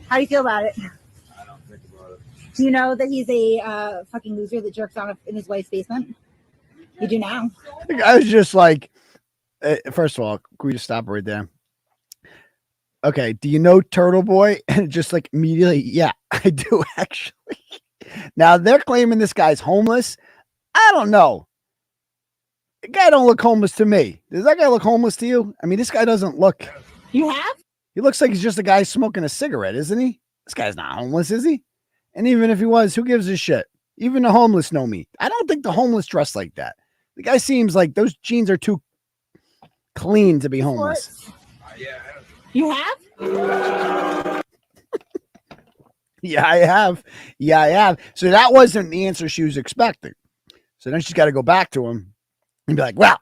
How do you feel about it? I don't think about it. Do you know that he's a fucking loser that jerks off in his wife's basement? You do now. I was just like, first of all, can we just stop right there? Okay, do you know Turtleboy? And just like immediately, yeah, I do actually. Now they're claiming this guy's homeless. I don't know. The guy don't look homeless to me. Does that guy look homeless to you? I mean, this guy doesn't look. You have? He looks like he's just a guy smoking a cigarette, isn't he? This guy's not homeless, is he? And even if he was, who gives a shit? Even the homeless know me. I don't think the homeless dress like that. The guy seems like those jeans are too clean to be homeless. Yeah. You have? Yeah, I have. Yeah, I have. So that wasn't the answer she was expecting. So then she's got to go back to him and be like, well,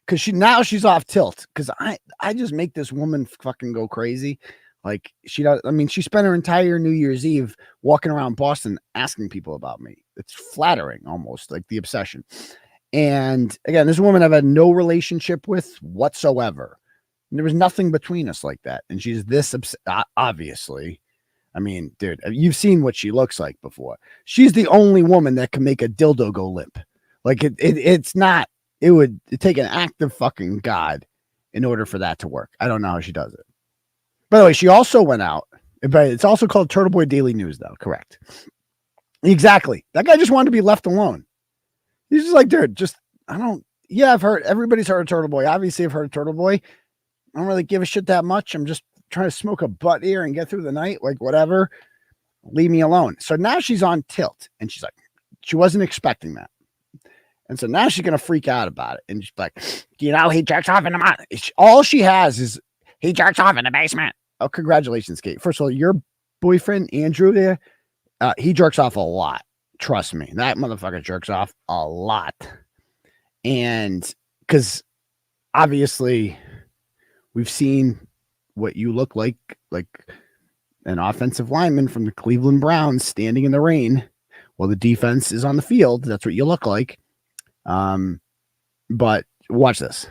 because she's off tilt. Because I just make this woman fucking go crazy. Like she does. I mean, she spent her entire New Year's Eve walking around Boston asking people about me. It's flattering, almost like the obsession. And again, this woman I've had no relationship with whatsoever. And there was nothing between us like that. And she's this obviously. I mean, dude, you've seen what she looks like before. She's the only woman that can make a dildo go limp. Like it's not. It would take an act of fucking God in order for that to work. I don't know how she does it. By the way, she also went out, but it's also called Turtleboy Daily News, though. Correct. Exactly. That guy just wanted to be left alone. He's just like, dude, I've heard, everybody's heard of Turtleboy. Obviously, I've heard of Turtleboy. I don't really give a shit that much. I'm just trying to smoke a butt here and get through the night. Like, whatever. Leave me alone. So now she's on tilt. And she's like, she wasn't expecting that. And so now she's going to freak out about it. And she's like, you know, he jerks off in the all she has is, he jerks off in the basement. Oh, congratulations, Kate. First of all, your boyfriend, Andrew, there, he jerks off a lot. Trust me. That motherfucker jerks off a lot. And because obviously we've seen what you look like an offensive lineman from the Cleveland Browns standing in the rain while the defense is on the field. That's what you look like. But watch this.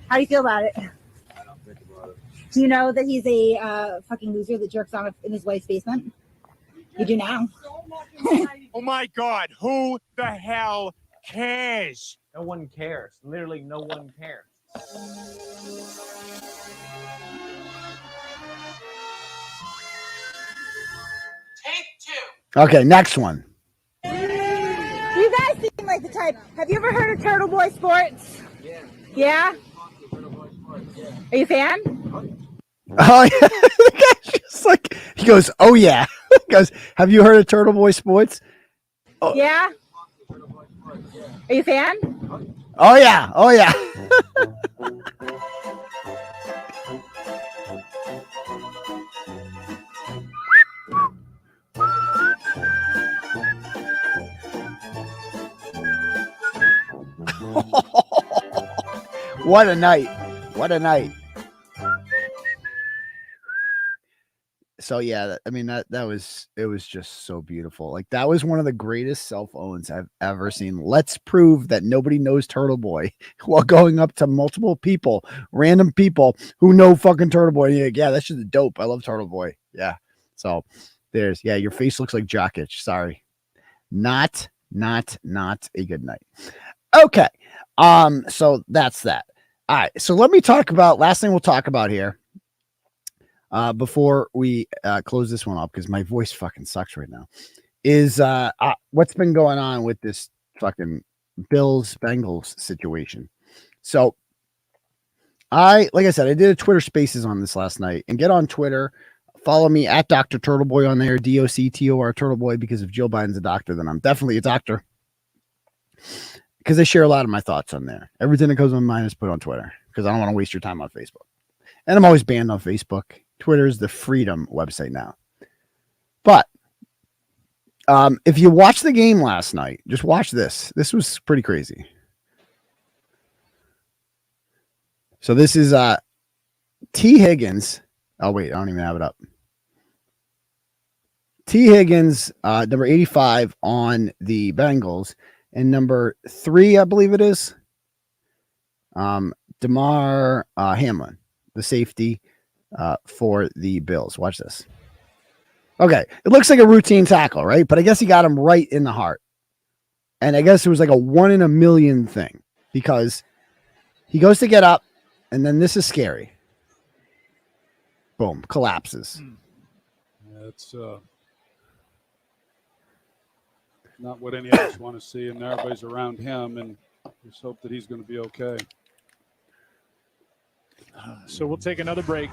How do you feel about it? I don't think about it. Do you know that he's a fucking loser that jerks off in his wife's basement? You do now. Oh my God, who the hell cares? No one cares. Literally, no one cares. Okay, next one. You guys seem like the type. Have you ever heard of Turtleboy Sports? Yeah. Yeah? Are you a fan? Oh, yeah. The guy's just like, he goes, oh, yeah. He goes, have you heard of Turtleboy Sports? Oh. Yeah? Are you a fan? Oh, yeah. Oh, yeah. What a night. What a night. So yeah, I mean it was just so beautiful. Like that was one of the greatest self-owns I've ever seen. Let's prove that nobody knows Turtleboy while going up to multiple people, random people who know fucking Turtleboy. Like, yeah, that's just dope. I love Turtleboy. Yeah. So there's your face looks like Jock Itch. Sorry. Not a good night. Okay. So that's that. All right. So let me talk about last thing we'll talk about here. Before we close this one up, because my voice fucking sucks right now, is what's been going on with this fucking Bengals situation. So like I said, I did a Twitter Spaces on this last night, and get on Twitter, follow me at Dr. Turtleboy on there, DOCTOR Turtleboy, because if Joe Biden's a doctor, then I'm definitely a doctor. Because I share a lot of my thoughts on there. Everything that goes on my mind is put on Twitter, because I don't want to waste your time on Facebook. And I'm always banned on Facebook. Twitter is the freedom website now. But if you watched the game last night, just watch this. This was pretty crazy. So this is T. Higgins. Oh, wait, I don't even have it up. T. Higgins, number 85 on the Bengals, and number 3, I believe it is, Damar Hamlin, the safety for the Bills. Watch this. Okay, it looks like a routine tackle, right? But I guess he got him right in the heart. And I guess it was like a 1 in a million thing because he goes to get up, and then this is scary. Boom, collapses. Yeah, it's not what any of us want to see, and everybody's around him, and just hope that he's going to be okay. So we'll take another break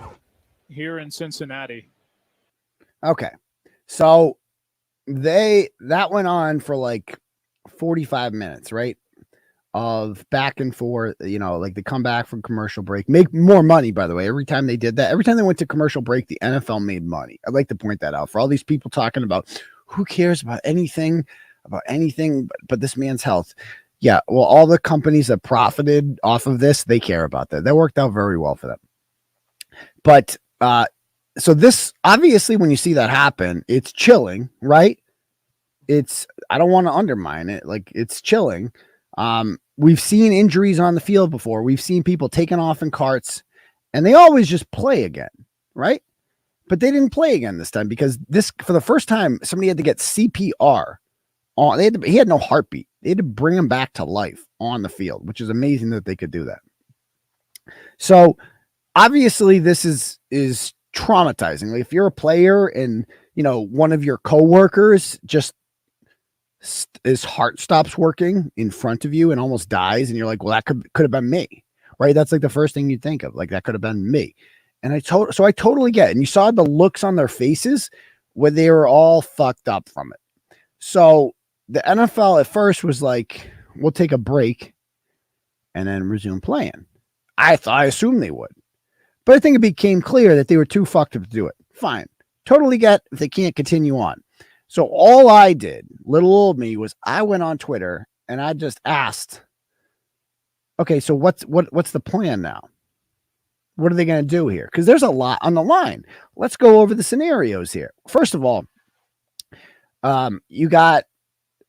here in Cincinnati. Okay, so that went on for like 45 minutes, right? Of back and forth, like the comeback from commercial break, make more money, by the way. Every time they did that, every time they went to commercial break, the NFL made money. I'd like to point that out for all these people talking about who cares about anything but this man's health. Yeah, well, all the companies that profited off of this, they care about that. That worked out very well for them. But so this, obviously, when you see that happen, it's chilling, right? I don't want to undermine it. Like, it's chilling. We've seen injuries on the field before. We've seen people taken off in carts, and they always just play again, right? But they didn't play again this time because for the first time, somebody had to get CPR on. He had no heartbeat. They had to bring him back to life on the field, which is amazing that they could do that. So obviously this is traumatizing. Like if you're a player and, one of your coworkers just his heart stops working in front of you and almost dies, and you're like, well, that could have been me, right? That's like the first thing you'd think of, like that could have been me. And I totally get it. And you saw the looks on their faces where they were all fucked up from it. So the NFL at first was like, we'll take a break and then resume playing. I assumed they would, but I think it became clear that they were too fucked up to do it. Fine. Totally get if they can't continue on. So all I did, little old me, was I went on Twitter and I just asked, okay, so what's the plan now? What are they going to do here? Because there's a lot on the line. Let's go over the scenarios here. First of all, you got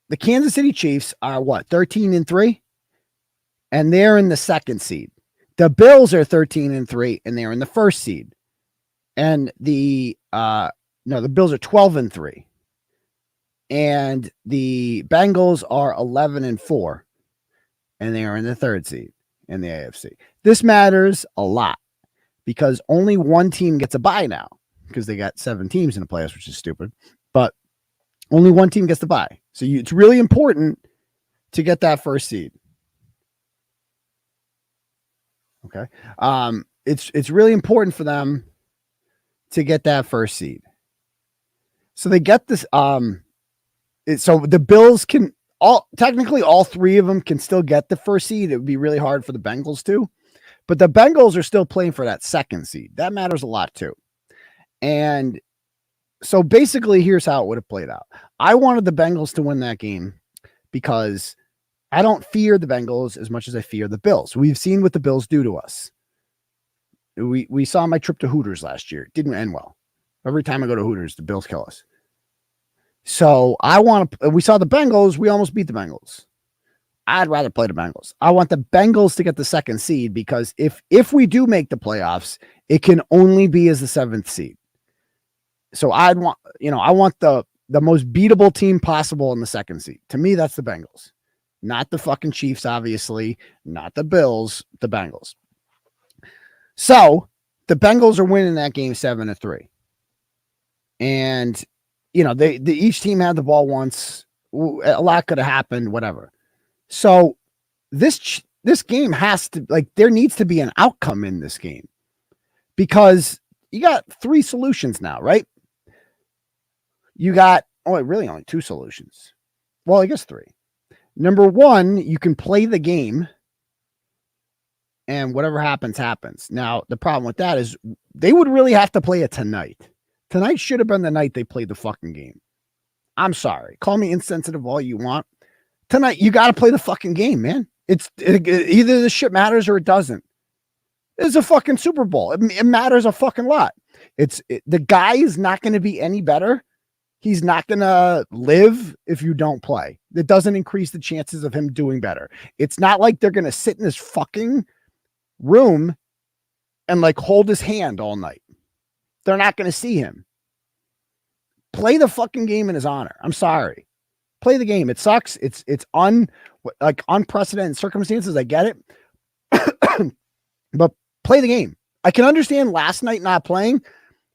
the Kansas City Chiefs are 13-3, and they're in the 2nd seed. The Bills are 13-3, and they're in the 1st seed. And the Bills are 12-3. And the Bengals are 11-4, and they are in the 3rd seed in the AFC. This matters a lot because only one team gets a bye now because they got 7 teams in the playoffs, which is stupid. But only one team gets the bye. So it's really important to get that 1st seed. Okay. It's really important for them to get that 1st seed. So they get this. So the Bills can all 3 of them can still get the 1st seed. It would be really hard for the Bengals too, but the Bengals are still playing for that 2nd seed. That matters a lot too. And so basically, here's how it would have played out. I wanted the Bengals to win that game because I don't fear the Bengals as much as I fear the Bills. We've seen what the Bills do to us. We saw my trip to Hooters last year. It didn't end well. Every time I go to Hooters, the Bills kill us. So we saw the Bengals. We almost beat the Bengals. I'd rather play the Bengals. I want the Bengals to get the 2nd seed because if we do make the playoffs, it can only be as the 7th seed. So I want the most beatable team possible in the 2nd seed. To me, that's the Bengals, not the fucking Chiefs, obviously, not the Bills, the Bengals. So the Bengals are winning that game 7-3. And they each team had the ball once. A lot could have happened, whatever. So this game has to, there needs to be an outcome in this game because you got 3 solutions now, right? You got, really only 2 solutions. Well, I guess 3. Number 1, you can play the game and whatever happens, happens. Now, the problem with that is they would really have to play it tonight. Tonight should have been the night they played the fucking game. I'm sorry. Call me insensitive all you want. Tonight, you got to play the fucking game, man. Either this shit matters or it doesn't. It's a fucking Super Bowl. It matters a fucking lot. The guy is not going to be any better He's not going to live if you don't play. It doesn't increase the chances of him doing better. It's not like they're going to sit in this fucking room and like hold his hand all night. They're not going to see him. Play the fucking game in his honor. I'm sorry. Play the game. It sucks. It's unprecedented circumstances. I get it. But play the game. I can understand last night not playing.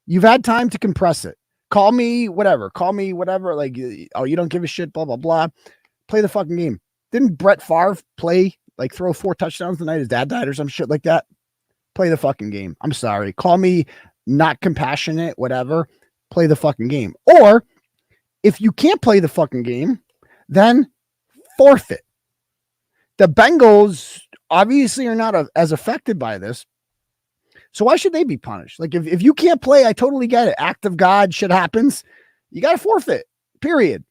You've had time to compress it. Call me whatever. Like, oh, you don't give a shit, blah, blah, blah. Play the fucking game. Didn't Brett Favre play, like, throw 4 touchdowns the night his dad died or some shit like that? Play the fucking game. I'm sorry. Call me not compassionate, whatever. Play the fucking game. Or if you can't play the fucking game, then forfeit. The Bengals obviously are not as affected by this. So why should they be punished? Like, if you can't play, I totally get it. Act of God, shit happens. You got to forfeit, period.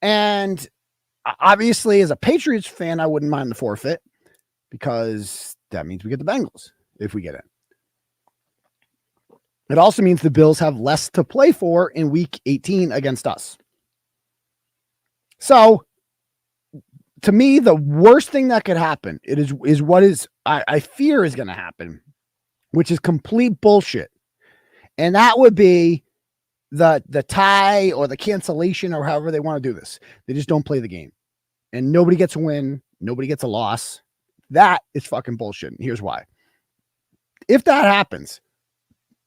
And obviously, as a Patriots fan, I wouldn't mind the forfeit because that means we get the Bengals if we get it. It also means the Bills have less to play for in week 18 against us. So, to me, the worst thing that could happen is what I fear is going to happen, which is complete bullshit. And that would be the tie or the cancellation or however they want to do this. They just don't play the game. And nobody gets a win. Nobody gets a loss. That is fucking bullshit. And here's why. If that happens,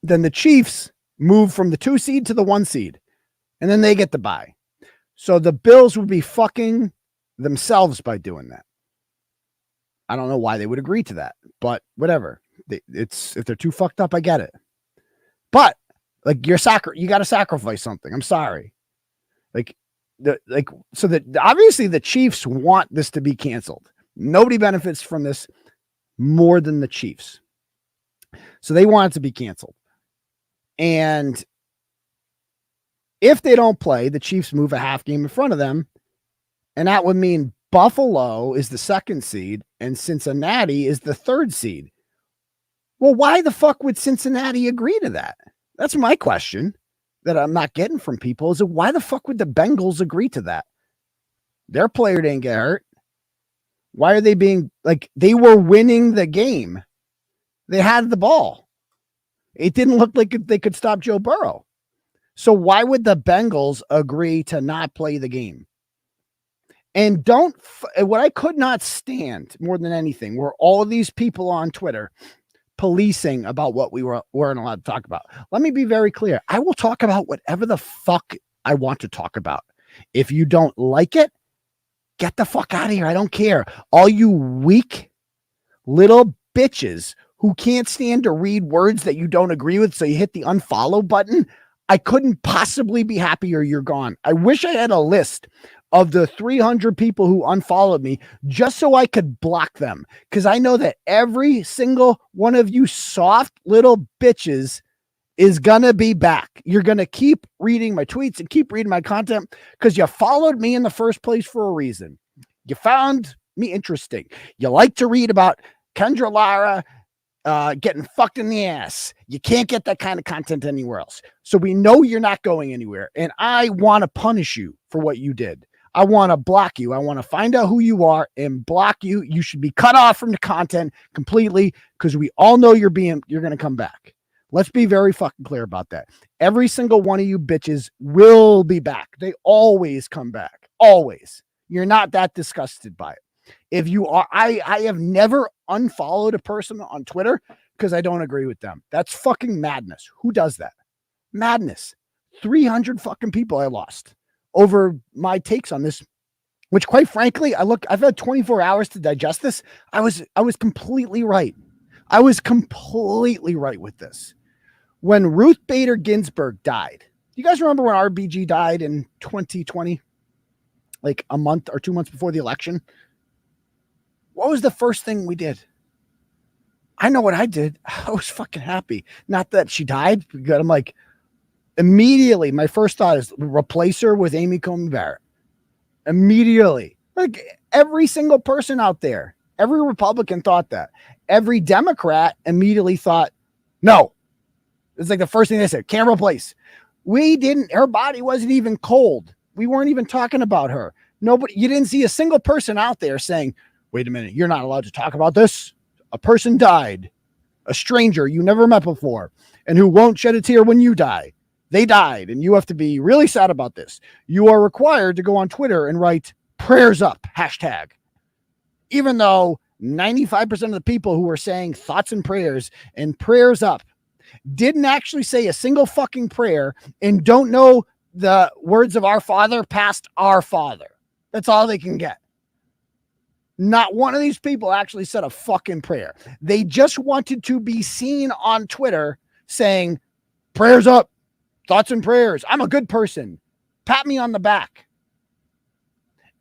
then the Chiefs move from the 2 seed to the 1 seed. And then they get the bye. So the Bills would be fucking themselves by doing that. I don't know why they would agree to that, but whatever. If they're too fucked up, I get it. But like you got to sacrifice something. I'm sorry. So that obviously the Chiefs want this to be canceled. Nobody benefits from this more than the Chiefs. So they want it to be canceled. And if they don't play, the Chiefs move a half game in front of them. And that would mean Buffalo is the 2nd seed and Cincinnati is the 3rd seed. Well, why the fuck would Cincinnati agree to that? That's my question that I'm not getting from people is why the fuck would the Bengals agree to that? Their player didn't get hurt. Why are they being like, they were winning the game. They had the ball. It didn't look like they could stop Joe Burrow. So why would the Bengals agree to not play the game? And what I could not stand more than anything were all of these people on Twitter policing about what we weren't allowed to talk about. Let me be very clear. I will talk about whatever the fuck I want to talk about. If you don't like it, get the fuck out of here. I don't care. All you weak little bitches who can't stand to read words that you don't agree with, so you hit the unfollow button, I couldn't possibly be happier you're gone. I wish I had a list of the 300 people who unfollowed me just so I could block them. Because I know that every single one of you soft little bitches is going to be back. You're going to keep reading my tweets and keep reading my content because you followed me in the first place for a reason. You found me interesting. You like to read about Kendra Lara getting fucked in the ass. You can't get that kind of content anywhere else. So we know you're not going anywhere. And I want to punish you for what you did. I want to block you. I want to find out who you are and block you. You should be cut off from the content completely because we all know you're going to come back. Let's be very fucking clear about that. Every single one of you bitches will be back. They always come back. Always. You're not that disgusted by it. If you are, I have never unfollowed a person on Twitter because I don't agree with them. That's fucking madness. Who does that? Madness. 300 fucking people I lost over my takes on this, which quite frankly, I've had 24 hours to digest this. I was completely right. I was completely right with this. When Ruth Bader Ginsburg died, you guys remember when RBG died in 2020? Like a month or 2 months before the election? What was the first thing we did? I know what I did. I was fucking happy. Not that she died, but I'm like, immediately, my first thought is replace her with Amy Coney Barrett. Immediately. Like every single person out there, every Republican thought that. Every Democrat immediately thought, no. It's like the first thing they said, can't replace. Her body wasn't even cold. We weren't even talking about her. Nobody, you didn't see a single person out there saying, wait a minute, you're not allowed to talk about this. A person died, a stranger you never met before, and who won't shed a tear when you die. They died, and you have to be really sad about this. You are required to go on Twitter and write prayers up, hashtag. Even though 95% of the people who were saying thoughts and prayers up didn't actually say a single fucking prayer and don't know the words of our Father past our Father. That's all they can get. Not one of these people actually said a fucking prayer. They just wanted to be seen on Twitter saying prayers up, thoughts and prayers. I'm a good person. Pat me on the back.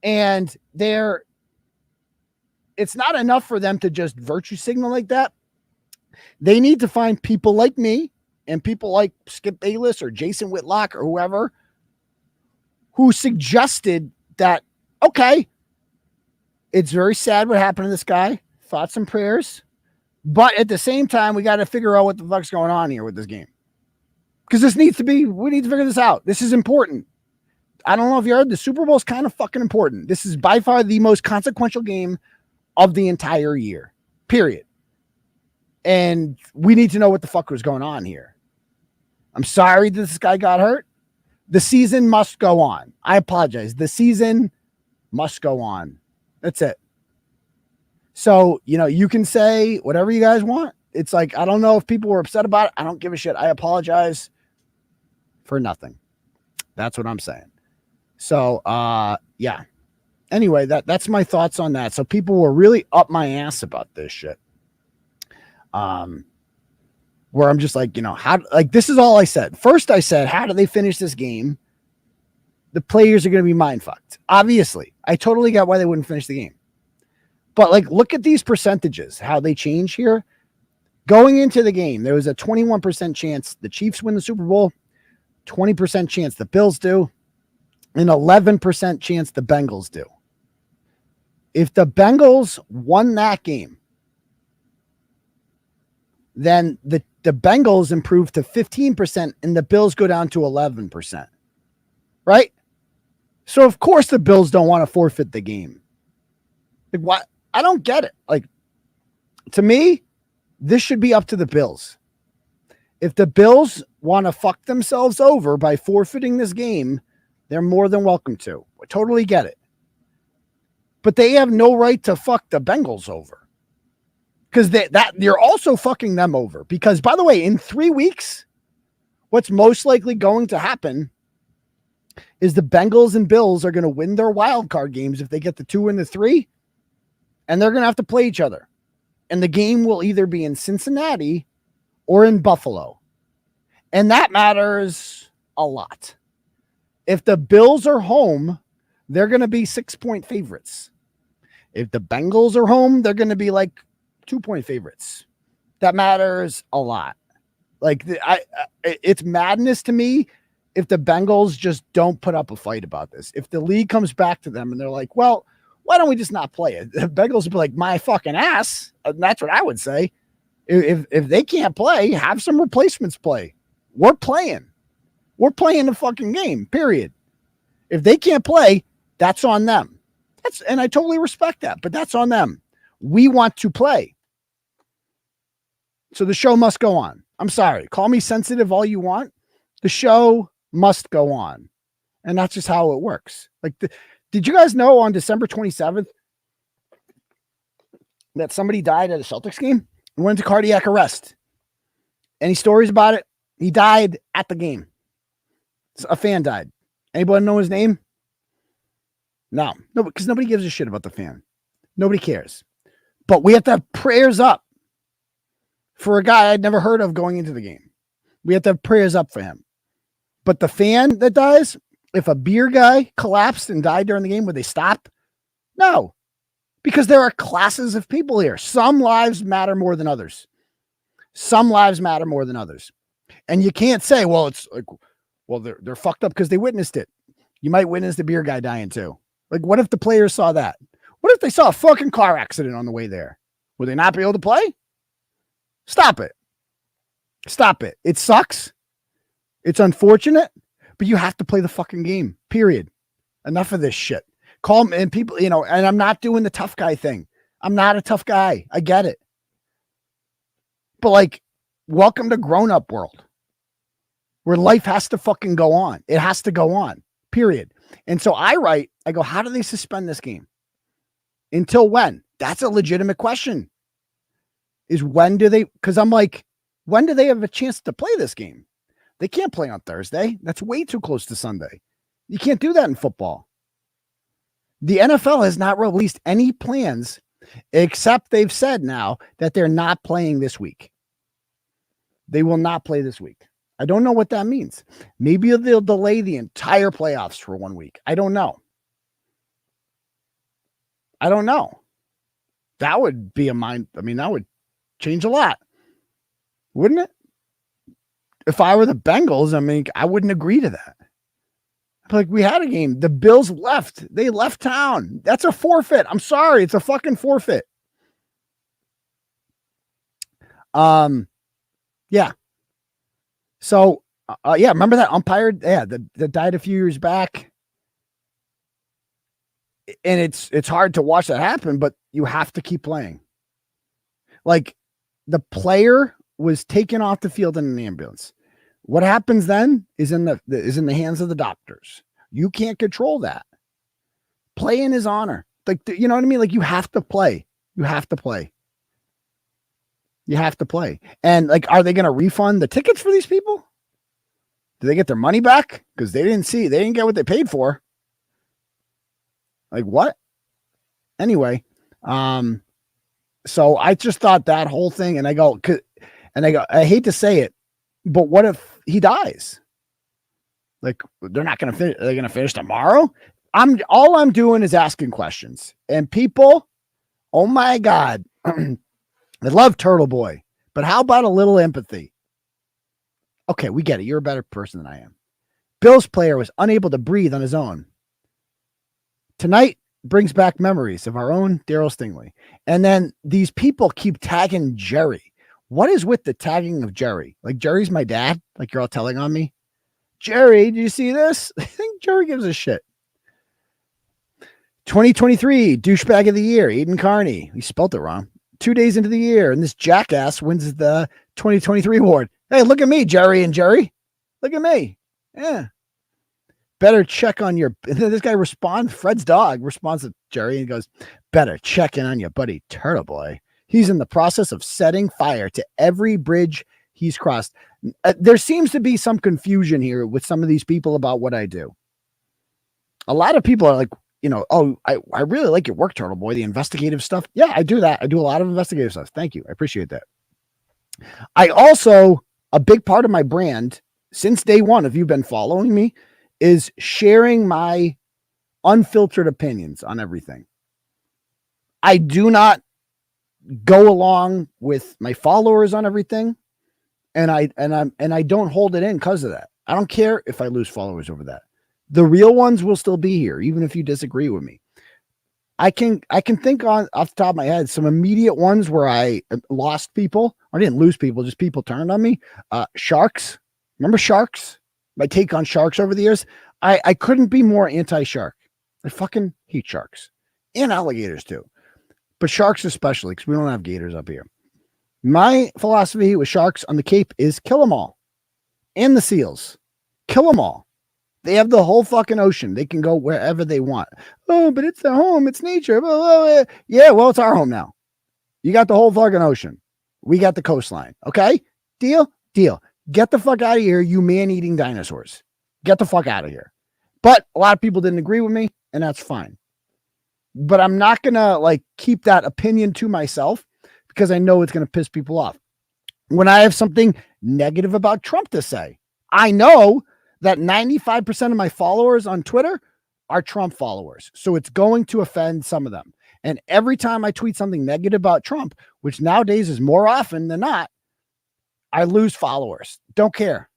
And it's not enough for them to just virtue signal like that. They need to find people like me and people like Skip Bayless or Jason Whitlock or whoever who suggested that, okay, it's very sad what happened to this guy. Thoughts and prayers. But at the same time, we got to figure out what the fuck's going on here with this game. Because we need to figure this out. This is important. I don't know if you heard, the Super Bowl is kind of fucking important. This is by far the most consequential game of the entire year, period. And we need to know what the fuck was going on here. I'm sorry that this guy got hurt. The season must go on. I apologize. The season must go on. That's it. So, you can say whatever you guys want. It's like, I don't know if people were upset about it. I don't give a shit. I apologize for nothing. That's what I'm saying. So, yeah. Anyway, that's my thoughts on that. So people were really up my ass about this shit. Where I'm just like, this is all I said. First I said, how do they finish this game? The players are going to be mind fucked. Obviously, I totally got why they wouldn't finish the game. But look at these percentages, how they change here. Going into the game, there was a 21% chance the Chiefs win the Super Bowl, 20% chance the Bills do, and 11% chance the Bengals do. If the Bengals won that game, then the Bengals improve to 15% and the Bills go down to 11%. Right? So, of course, the Bills don't want to forfeit the game. What? I don't get it. To me, this should be up to the Bills. If the Bills want to fuck themselves over by forfeiting this game, they're more than welcome to. I totally get it. But they have no right to fuck the Bengals over. Because you're also fucking them over. Because, by the way, in 3 weeks, what's most likely going to happen is the Bengals and Bills are going to win their wild card games if they get the 2 and the 3, and they're going to have to play each other. And the game will either be in Cincinnati or in Buffalo. And that matters a lot. If the Bills are home, they're going to be 6-point favorites. If the Bengals are home, they're going to be 2-point favorites. That matters a lot. It's madness to me if the Bengals just don't put up a fight about this. If the league comes back to them and they're like, well, why don't we just not play it? The Bengals would be like, my fucking ass. And that's what I would say. If they can't play, have some replacements play. We're playing. We're playing the fucking game, period. If they can't play, that's on them. And I totally respect that, but that's on them. We want to play. So the show must go on. I'm sorry. Call me sensitive all you want. The show must go on. And that's just how it works. Did you guys know on December 27th that somebody died at a Celtics game and went into cardiac arrest? Any stories about it? He died at the game. A fan died. Anybody know his name? No, because nobody gives a shit about the fan. Nobody cares. But we have to have prayers up for a guy I'd never heard of going into the game. We have to have prayers up for him. But the fan that dies, if a beer guy collapsed and died during the game, would they stop? No, because there are classes of people here. Some lives matter more than others. Some lives matter more than others. And you can't say, well, they're fucked up because they witnessed it. You might witness the beer guy dying too. What if the players saw that? What if they saw a fucking car accident on the way there? Would they not be able to play? Stop it. Stop it. It sucks. It's unfortunate, but you have to play the fucking game, period. Enough of this shit. Call me and people, and I'm not doing the tough guy thing. I'm not a tough guy. I get it. But like, welcome to grown-up world where life has to fucking go on. It has to go on, period. And so I go, how do they suspend this game? Until when? That's a legitimate question. Is when do they, because I'm like, when do they have a chance to play this game? They can't play on Thursday. That's way too close to Sunday. You can't do that in football. The NFL has not released any plans, except they've said now that they're not playing this week. They will not play this week. I don't know what that means. Maybe they'll delay the entire playoffs for 1 week. I don't know. That would be that would change a lot, wouldn't it? If I were the Bengals, I wouldn't agree to that. Like, we had a game. The Bills left. They left town. That's a forfeit. I'm sorry. It's a fucking forfeit. Yeah. So, remember that umpire? Yeah, that died a few years back. And it's hard to watch that happen, but you have to keep playing. Like, the player was taken off the field in an ambulance. What happens then is in the hands of the doctors. You can't control that. Play in his honor. Like, you know what I mean? Like, you have to play. You have to play. And like, are they going to refund the tickets for these people? Do they get their money back? Because they didn't get what they paid for. Like, what? Anyway, so I just thought that whole thing, and I go, I hate to say it, but what if he dies? Like, they're not going to finish. They're going to finish tomorrow. All I'm doing is asking questions, and people, oh my God, I love Turtleboy, but how about a little empathy? Okay, we get it. You're a better person than I am. Bills player was unable to breathe on his own. Tonight brings back memories of our own Daryl Stingley. And then these people keep tagging Jerry. What is with the tagging of Jerry? Like, Jerry's my dad? Like, you're all telling on me? Jerry, did you see this? I think Jerry gives a shit. 2023 douchebag of the year, Aidan Kearney. He spelled it wrong. 2 days into the year, and this jackass wins the 2023 award. Hey, look at me, Jerry and Jerry. Look at me. Yeah. Better check on your... This guy responds, Fred's dog responds to Jerry and goes, better check in on your buddy Turtleboy. He's in the process of setting fire to every bridge he's crossed. There seems to be some confusion here with some of these people about what I do. A lot of people are like, oh, I really like your work, Turtleboy, the investigative stuff. Yeah, I do that. I do a lot of investigative stuff. Thank you. I appreciate that. I also, a big part of my brand since day one, if you've been following me, is sharing my unfiltered opinions on everything. I do not go along with my followers on everything, and I don't hold it in because of that. I don't care if I lose followers over that. The real ones will still be here, even if you disagree with me. I can think off the top of my head some immediate ones where I lost people. I didn't lose people, just people turned on me. Sharks. Remember sharks? My take on sharks over the years. I couldn't be more anti-shark. I fucking hate sharks. And alligators too. But sharks especially, because we don't have gators up here. My philosophy with sharks on the Cape is kill them all. And the seals. Kill them all. They have the whole fucking ocean. They can go wherever they want. Oh, but it's their home. It's nature. Blah, blah, blah. Yeah, well, it's our home now. You got the whole fucking ocean. We got the coastline. Okay? Deal? Deal. Get the fuck out of here, you man-eating dinosaurs. Get the fuck out of here. But a lot of people didn't agree with me, and that's fine. But I'm not going to keep that opinion to myself because I know it's going to piss people off. When I have something negative about Trump to say, I know that 95% of my followers on Twitter are Trump followers. So it's going to offend some of them. And every time I tweet something negative about Trump, which nowadays is more often than not, I lose followers. Don't care.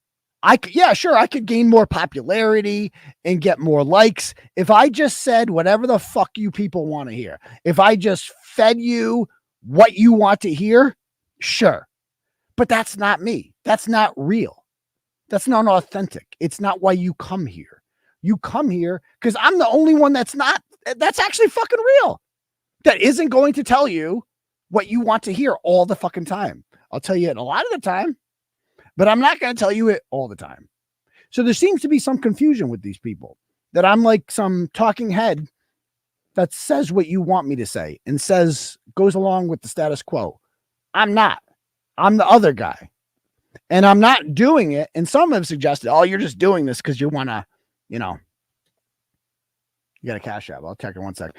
I could gain more popularity and get more likes if I just said whatever the fuck you people want to hear. If I just fed you what you want to hear, sure. But that's not me. That's not real. That's not authentic. It's not why you come here. You come here because I'm the only one that's actually fucking real. That isn't going to tell you what you want to hear all the fucking time. I'll tell you it a lot of the time, but I'm not going to tell you it all the time. So there seems to be some confusion with these people that I'm like some talking head that says what you want me to say and goes along with the status quo. I'm not. I'm the other guy. And I'm not doing it. And some have suggested, oh, you're just doing this because you want to, you got a cash app. I'll check it 1 sec.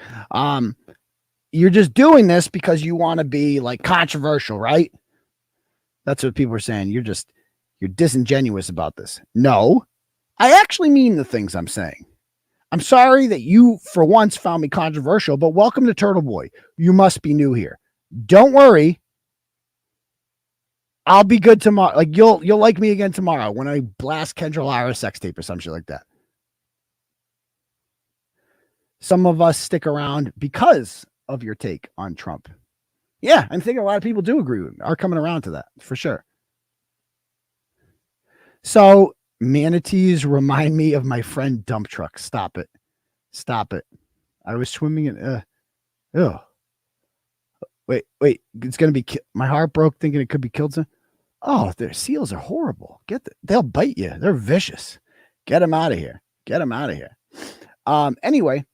You're just doing this because you want to be like controversial, right? That's what people are saying. You're disingenuous about this. No, I actually mean the things I'm saying. I'm sorry that you, for once, found me controversial, but welcome to Turtleboy. You must be new here. Don't worry. I'll be good tomorrow. Like you'll like me again tomorrow when I blast Kendra Lara sex tape or some shit like that. Some of us stick around because of your take on Trump. Yeah, I'm thinking a lot of people do agree with me, are coming around to that for sure. So manatees remind me of my friend Dump Truck. Stop it. Stop it. I was swimming in Wait, it's going to be my heart broke thinking it could be killed. Oh, their seals are horrible. They'll bite you. They're vicious. Get them out of here. Get them out of here. Anyway,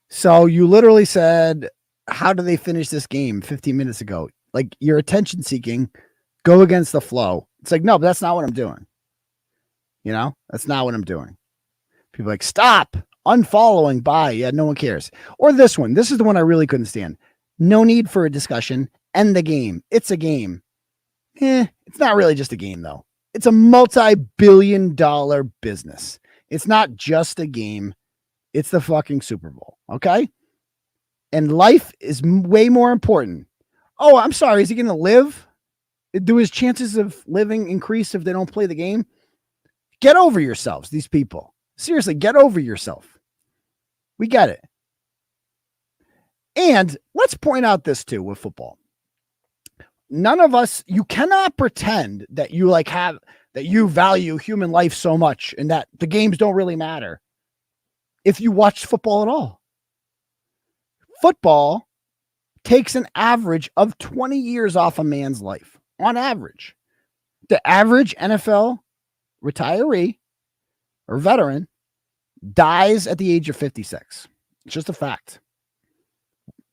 so you literally said, how do they finish this game 15 minutes ago? Like you're attention seeking, go against the flow. It's like, no, but that's not what I'm doing. That's not what I'm doing. People are like, stop unfollowing, bye. Yeah, no one cares. Or this one. This is the one I really couldn't stand. No need for a discussion. End the game. It's a game. It's not really just a game, though. It's a multi-billion-dollar business. It's not just a game. It's the fucking Super Bowl. Okay? And life is way more important. Oh, I'm sorry. Is he going to live? Do his chances of living increase if they don't play the game? Get over yourselves, these people. Seriously, get over yourself. We get it. And let's point out this too with football. None of us, you cannot pretend that you that you value human life so much and that the games don't really matter if you watch football at all. Football takes an average of 20 years off a man's life, on average. The average NFL retiree or veteran dies at the age of 56. It's just a fact.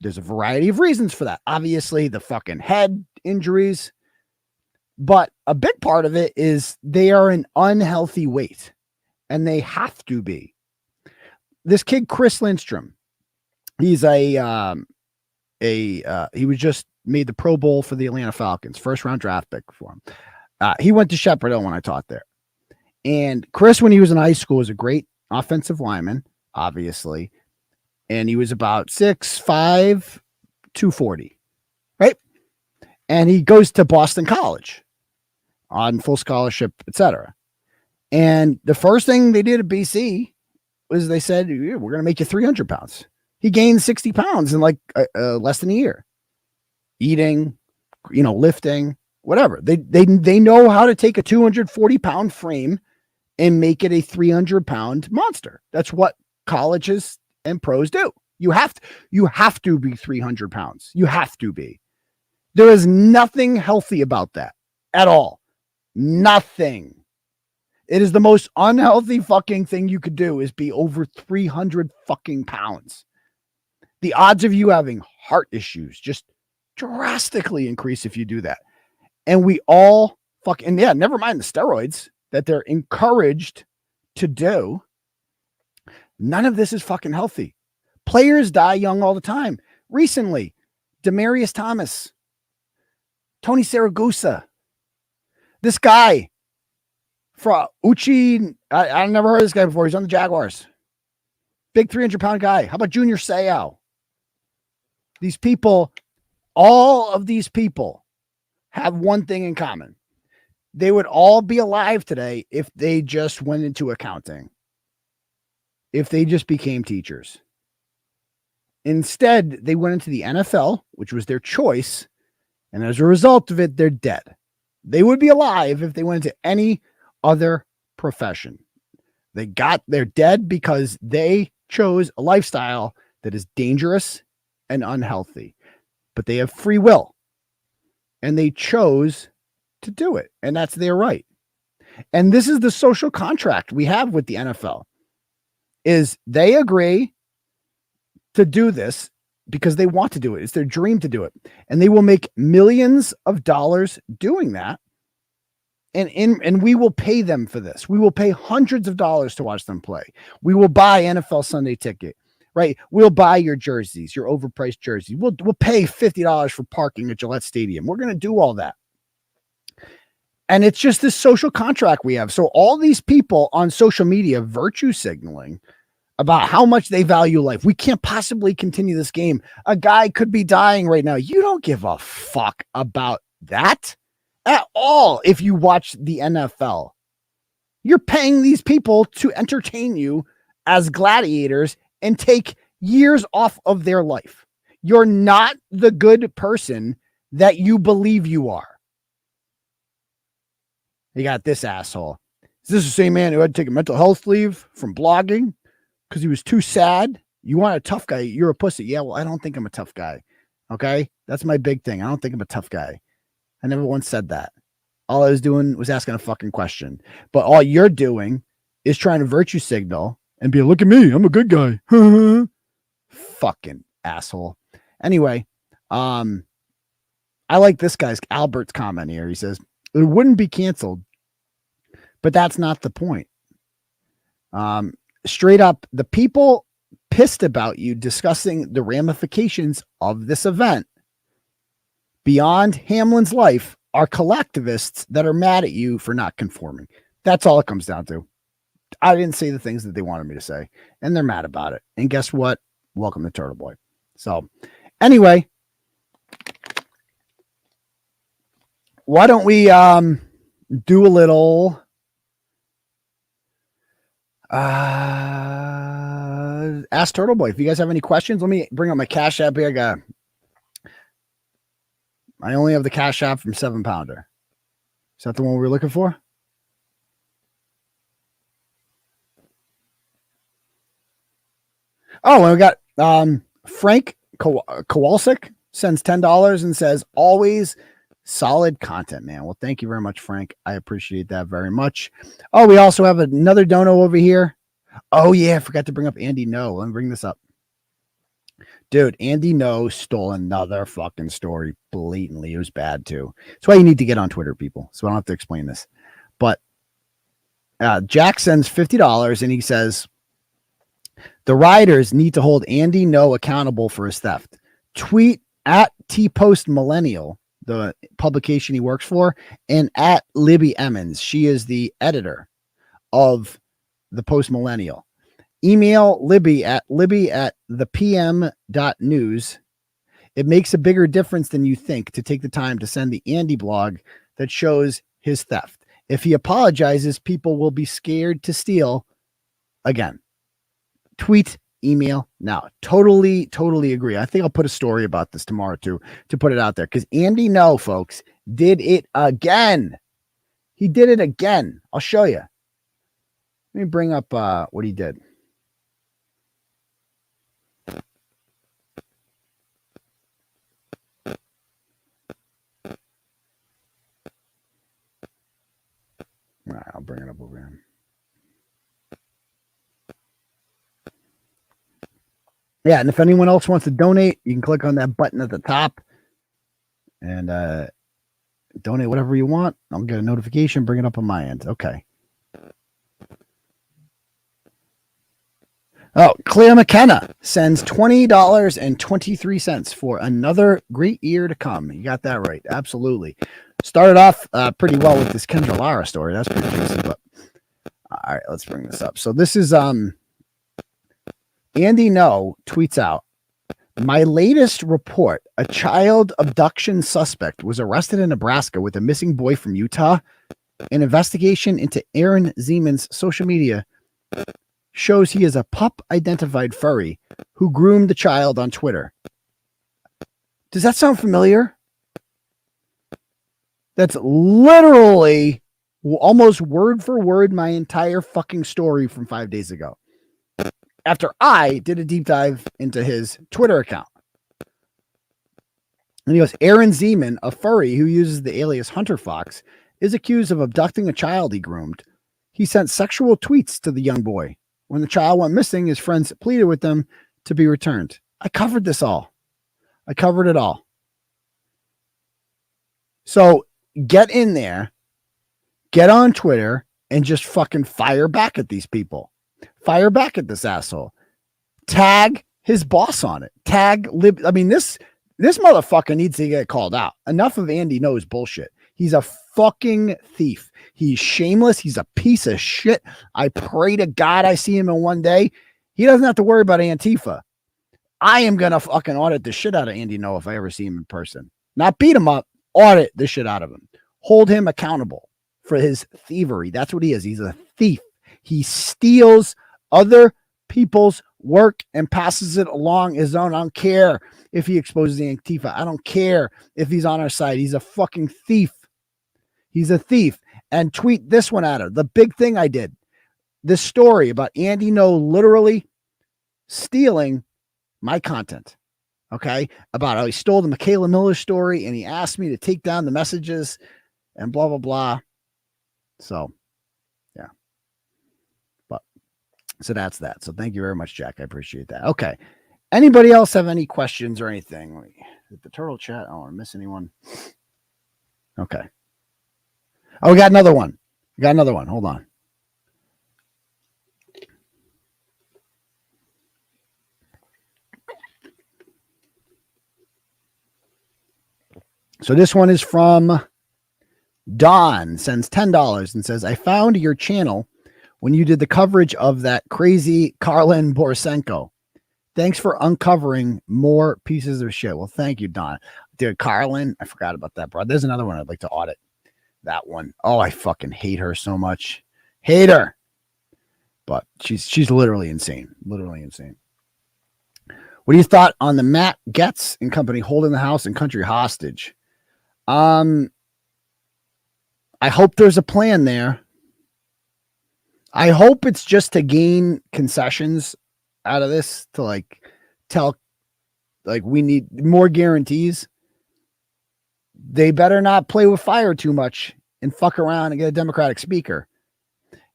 There's a variety of reasons for that. Obviously, the fucking head injuries. But a big part of it is they are an unhealthy weight. And they have to be. This kid, Chris Lindstrom, he's he was just made the Pro Bowl for the Atlanta Falcons. First round draft pick for him. He went to Shepherd Hill when I taught there. And Chris, when he was in high school, was a great offensive lineman, obviously. And he was about 6'5", 240, right? And he goes to Boston College on full scholarship, etc. And the first thing they did at BC was they said, we're going to make you 300 pounds. He gained 60 pounds in like less than a year. Eating, lifting, whatever. They know how to take a 240-pound frame and make it a 300-pound monster. That's what colleges and pros do. You have to be 300 pounds. You have to be. There is nothing healthy about that at all. Nothing. It is the most unhealthy fucking thing you could do is be over 300 fucking pounds. The odds of you having heart issues just drastically increase if you do that. And we all never mind the steroids that they're encouraged to do. None of this is fucking healthy. Players die young all the time. Recently, Demaryius Thomas, Tony Saragusa, this guy from 𝗟𝗏𝗄𝗏, I never heard of this guy before. He's on the Jaguars. Big 300-pound guy. How about Junior Seau? These people, all of these people have one thing in common. They would all be alive today if they just went into accounting. If they just became teachers. Instead, they went into the NFL, which was their choice. And as a result of it, they're dead. They would be alive if they went into any other profession. They're dead because they chose a lifestyle that is dangerous and unhealthy, but they have free will and they chose to do it. And that's their right. And this is the social contract we have with the NFL is they agree to do this because they want to do it. It's their dream to do it. And they will make millions of dollars doing that. And we will pay them for this. We will pay hundreds of dollars to watch them play. We will buy NFL Sunday ticket, right? We'll buy your jerseys, your overpriced jerseys. We'll pay $50 for parking at Gillette Stadium. We're going to do all that. And it's just this social contract we have. So all these people on social media virtue signaling about how much they value life. We can't possibly continue this game. A guy could be dying right now. You don't give a fuck about that at all. If you watch the NFL, you're paying these people to entertain you as gladiators and take years off of their life. You're not the good person that you believe you are. You got this asshole. Is this the same man who had to take a mental health leave from blogging because he was too sad? You want a tough guy? You're a pussy. Yeah, well, I don't think I'm a tough guy. Okay? That's my big thing. I don't think I'm a tough guy. I never once said that. All I was doing was asking a fucking question. But all you're doing is trying to virtue signal and be, look at me, I'm a good guy. Fucking asshole. Anyway, I like this guy's Albert's comment here. He says, it wouldn't be canceled, but that's not the point. Straight up, the people pissed about you discussing the ramifications of this event beyond Hamlin's life are collectivists that are mad at you for not conforming. That's all it comes down to. I didn't say the things that they wanted me to say, and they're mad about it. And guess what? Welcome to Turtleboy. So anyway, why don't we do a little Ask Turtleboy. If you guys have any questions, let me bring up my Cash App here. I only have the Cash App from 7-Pounder. Is that the one we were looking for? Oh, and we got Frank Kowalczyk sends $10 and says, always solid content, man. Well, thank you very much, Frank. I appreciate that very much. Oh, we also have another dono over here. Oh, yeah. I forgot to bring up Andy No. Let me bring this up. Dude, Andy No stole another fucking story blatantly. It was bad, too. That's why you need to get on Twitter, people. So I don't have to explain this. But Jack sends $50 and he says, the riders need to hold Andy No accountable for his theft. Tweet at 𝗵𝗵𝗶, the publication he works for, and at Libby Emmons. She is the editor of the Post Millennial. Email Libby at thepm.news. It makes a bigger difference than you think to take the time to send the Andy blog that shows his theft. If he apologizes, people will be scared to steal again. Tweet, email now. Totally agree. I think I'll put a story about this tomorrow too, to put it out there, because Andy No, folks, did it again. He did it again. I'll show you. Let me bring up what he did. All right, I'll bring it up over here. Yeah, and if anyone else wants to donate, you can click on that button at the top and donate whatever you want. I'll get a notification, bring it up on my end. Okay. Oh, Claire McKenna sends $20.23 for another great year to come. You got that right. Absolutely. Started off pretty well with this Kendra Lara story. That's pretty juicy, but all right, let's bring this up. So this is Andy No tweets out, my latest report, a child abduction suspect was arrested in Nebraska with a missing boy from Utah. An investigation into Aaron Zeman's social media shows he is a pup-identified furry who groomed the child on Twitter. Does that sound familiar? That's literally almost word for word my entire fucking story from 5 days ago. After I did a deep dive into his Twitter account. And he goes, Aaron Zeman, a furry who uses the alias Hunter Fox, is accused of abducting a child he groomed. He sent sexual tweets to the young boy. When the child went missing, his friends pleaded with them to be returned. I covered this all. I covered it all. So get in there, get on Twitter, and just fucking fire back at these people. Fire back at this asshole. Tag his boss on it. Tag lib. I mean, this motherfucker needs to get called out. Enough of Andy knows bullshit. He's a fucking thief. He's shameless. He's a piece of shit. I pray to God I see him in one day. He doesn't have to worry about Antifa. I am going to fucking audit the shit out of Andy No if I ever see him in person. Not beat him up, audit the shit out of him. Hold him accountable for his thievery. That's what he is. He's a thief. He steals other people's work and passes it along his own. I don't care if he exposes Antifa. I don't care if he's on our side. He's a fucking thief. He's a thief. And tweet this one at her. The big thing I did. This story about Andy No literally stealing my content. Okay? About how he stole the Michaela Miller story and he asked me to take down the messages and blah, blah, blah. So, yeah. But, so that's that. So thank you very much, Jack. I appreciate that. Okay. Anybody else have any questions or anything? The turtle chat. I don't want to miss anyone. Okay. Oh, we got another one. We got another one. Hold on. So this one is from Don, sends $10 and says, I found your channel when you did the coverage of that crazy Karlin Borisenko. Thanks for uncovering more pieces of shit. Well, thank you, Don. Dude, Karlin, I forgot about that, bro. There's another one I'd like to audit. That one. Oh, I fucking hate her so much. Hate her. But she's literally insane. Literally insane. What do you thought on the Matt Getz and company holding the house and country hostage? I hope there's a plan there. I hope it's just to gain concessions out of this to like tell like we need more guarantees. They better not play with fire too much and fuck around and get a Democratic speaker.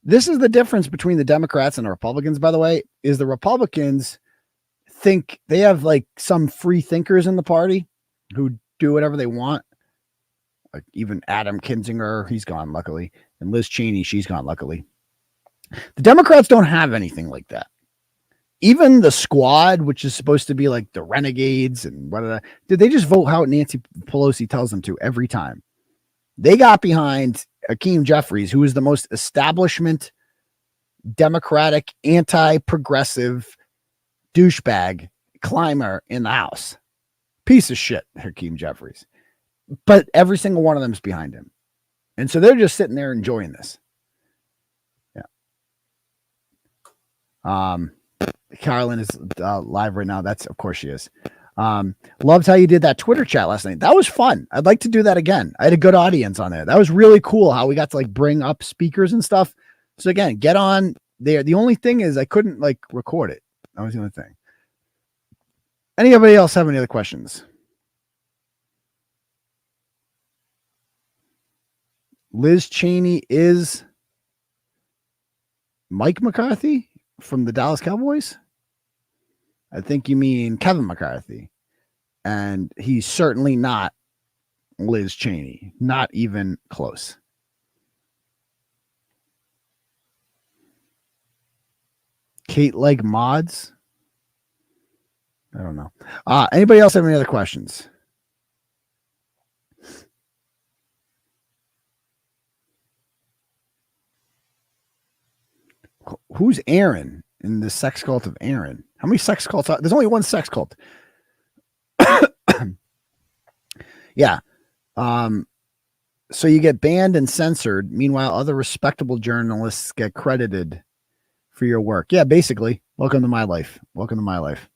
This is the difference between the Democrats and the Republicans, by the way, is the Republicans think they have like some free thinkers in the party who do whatever they want. Like even Adam Kinzinger, he's gone, luckily. And Liz Cheney, she's gone, luckily. The Democrats don't have anything like that. Even the squad, which is supposed to be like the renegades and what did they just vote how Nancy Pelosi tells them to every time? They got behind Hakeem Jeffries, who is the most establishment Democratic, anti-progressive douchebag climber in the House. Piece of shit, Hakeem Jeffries. But every single one of them is behind him. And so they're just sitting there enjoying this. Yeah. Carolyn is live right now. That's, of course she is. Loved how you did that Twitter chat last night. That was fun. I'd like to do that again. I had a good audience on there. That was really cool how we got to like bring up speakers and stuff. So again, get on there. The only thing is I couldn't like record it. That was the only thing. Anybody else have any other questions? Liz Cheney is Mike McCarthy from the Dallas Cowboys. I think you mean Kevin McCarthy. And he's certainly not Liz Cheney. Not even close. Kate Leg Mods. I don't know. Anybody else have any other questions? Who's Aaron in the sex cult of Aaron? How many sex cults are? There's only one sex cult. Yeah. So you get banned and censored. Meanwhile, other respectable journalists get credited for your work. Yeah, basically. Welcome to my life. Welcome to my life.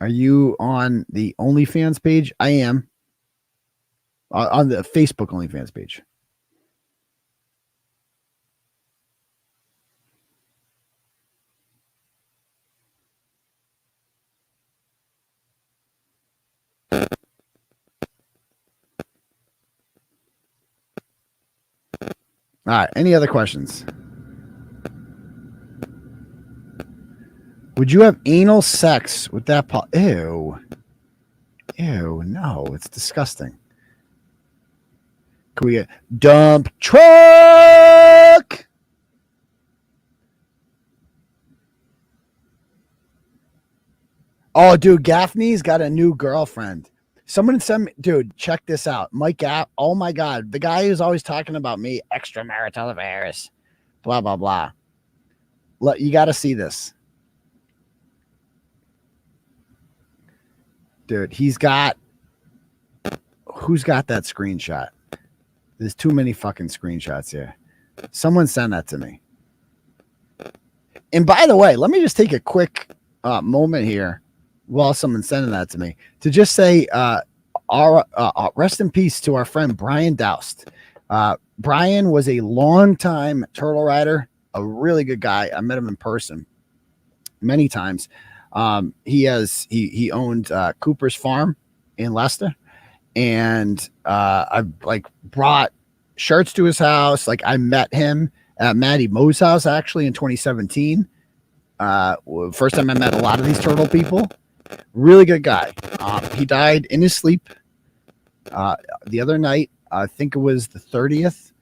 Are you on the OnlyFans page? I am. on the Facebook OnlyFans page. All right. Any other questions? Would you have anal sex with that? Ew. Ew. No, it's disgusting. Can we get dump truck? Oh, dude, Gaffney's got a new girlfriend. Someone send me, dude, check this out. Mike Gaff. Oh my God. The guy who's always talking about me, extramarital affairs, blah, blah, blah. You got to see this. Dude, who's got that screenshot? There's too many fucking screenshots here. Someone send that to me. And by the way, let me just take a quick moment here while someone's sending that to me to just say rest in peace to our friend Brian Daoust. Brian was a longtime turtle rider, a really good guy. I met him in person many times. He owned Cooper's Farm in Leicester, and I like brought shirts to his house. Like I met him at Maddie Moe's house actually in 2017. First time I met a lot of these turtle people. Really good guy. He died in his sleep the other night. I think it was the 30th.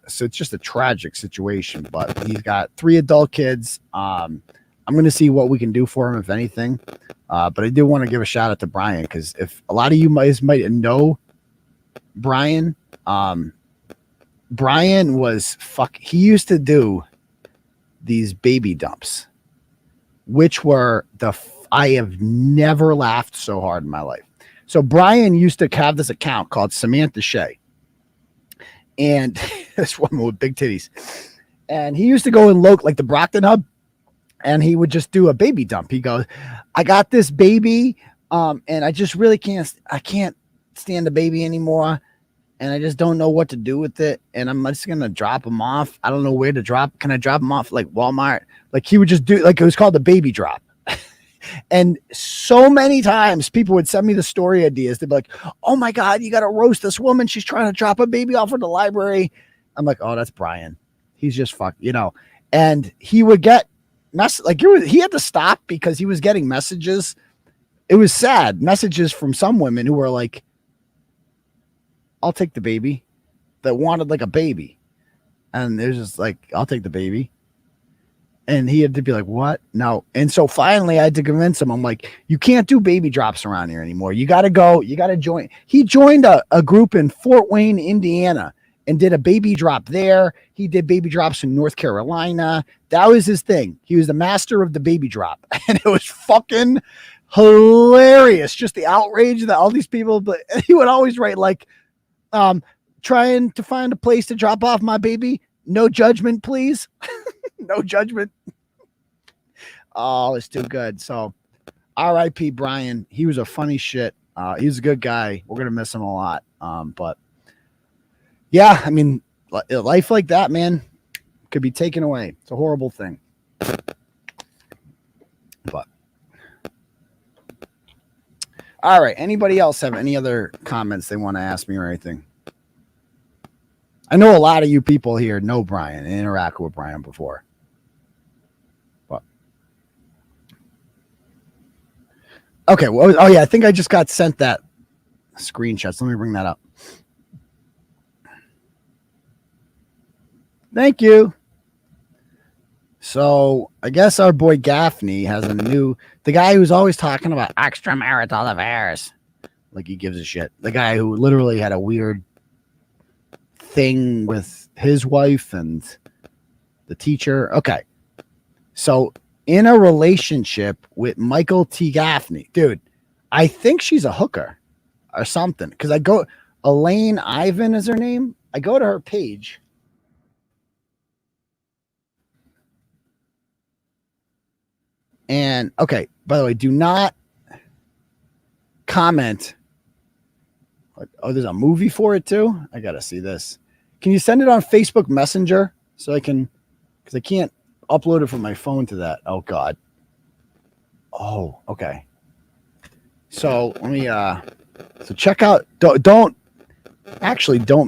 So it's just a tragic situation, but he's got 3 adult kids. I'm going to see what we can do for him, if anything. But I do want to give a shout out to Brian, because if a lot of you might know Brian, Brian was he used to do these baby dumps, which were I have never laughed so hard in my life. So Brian used to have this account called Samantha Shea, and this woman with big titties, and he used to go and like the Brockton Hub, and he would just do a baby dump. He goes, I got this baby, and I just really can't stand the baby anymore, and I just don't know what to do with it, and I'm just gonna drop him off. I don't know where to drop. Can I drop him off like Walmart? Like he would just do, like it was called the baby drop. And so many times people would send me the story ideas. They'd be like, oh my God, you got to roast this woman. She's trying to drop a baby off at the library. I'm like, oh, that's Brian. He's just and he would get he had to stop because he was getting messages. It was sad messages from some women who were like, I'll take the baby, that wanted like a baby. And there's just like, I'll take the baby. And he had to be like, what? No. And so finally I had to convince him. I'm like, you can't do baby drops around here anymore. You got to go. You got to join. He joined a group in Fort Wayne, Indiana, and did a baby drop there. He did baby drops in North Carolina. That was his thing. He was the master of the baby drop. And it was fucking hilarious. Just the outrage that all these people, but he would always write like, trying to find a place to drop off my baby. No judgment, please. No judgment. Oh, it's too good. So R.I.P. Brian. He was a funny shit. He was a good guy. We're going to miss him a lot. But yeah, I mean, life like that, man, could be taken away. It's a horrible thing. But all right. Anybody else have any other comments they want to ask me or anything? I know a lot of you people here know Brian and interacted with Brian before. But okay. Well, oh yeah, I think I just got sent that screenshot. So let me bring that up. Thank you. So I guess our boy Gaffney has the guy who's always talking about extramarital affairs. Like he gives a shit. The guy who literally had a weird thing with his wife and the teacher. Okay. So in a relationship with Michael T. Gaffney, dude, I think she's a hooker or something. Cause Elaine Ivan is her name. I go to her page. And okay, by the way, do not comment. Oh, there's a movie for it too. I gotta see this. Can you send it on Facebook Messenger so I can? Because I can't upload it from my phone to that. Oh God. Oh, okay. So let me. So check out. Don't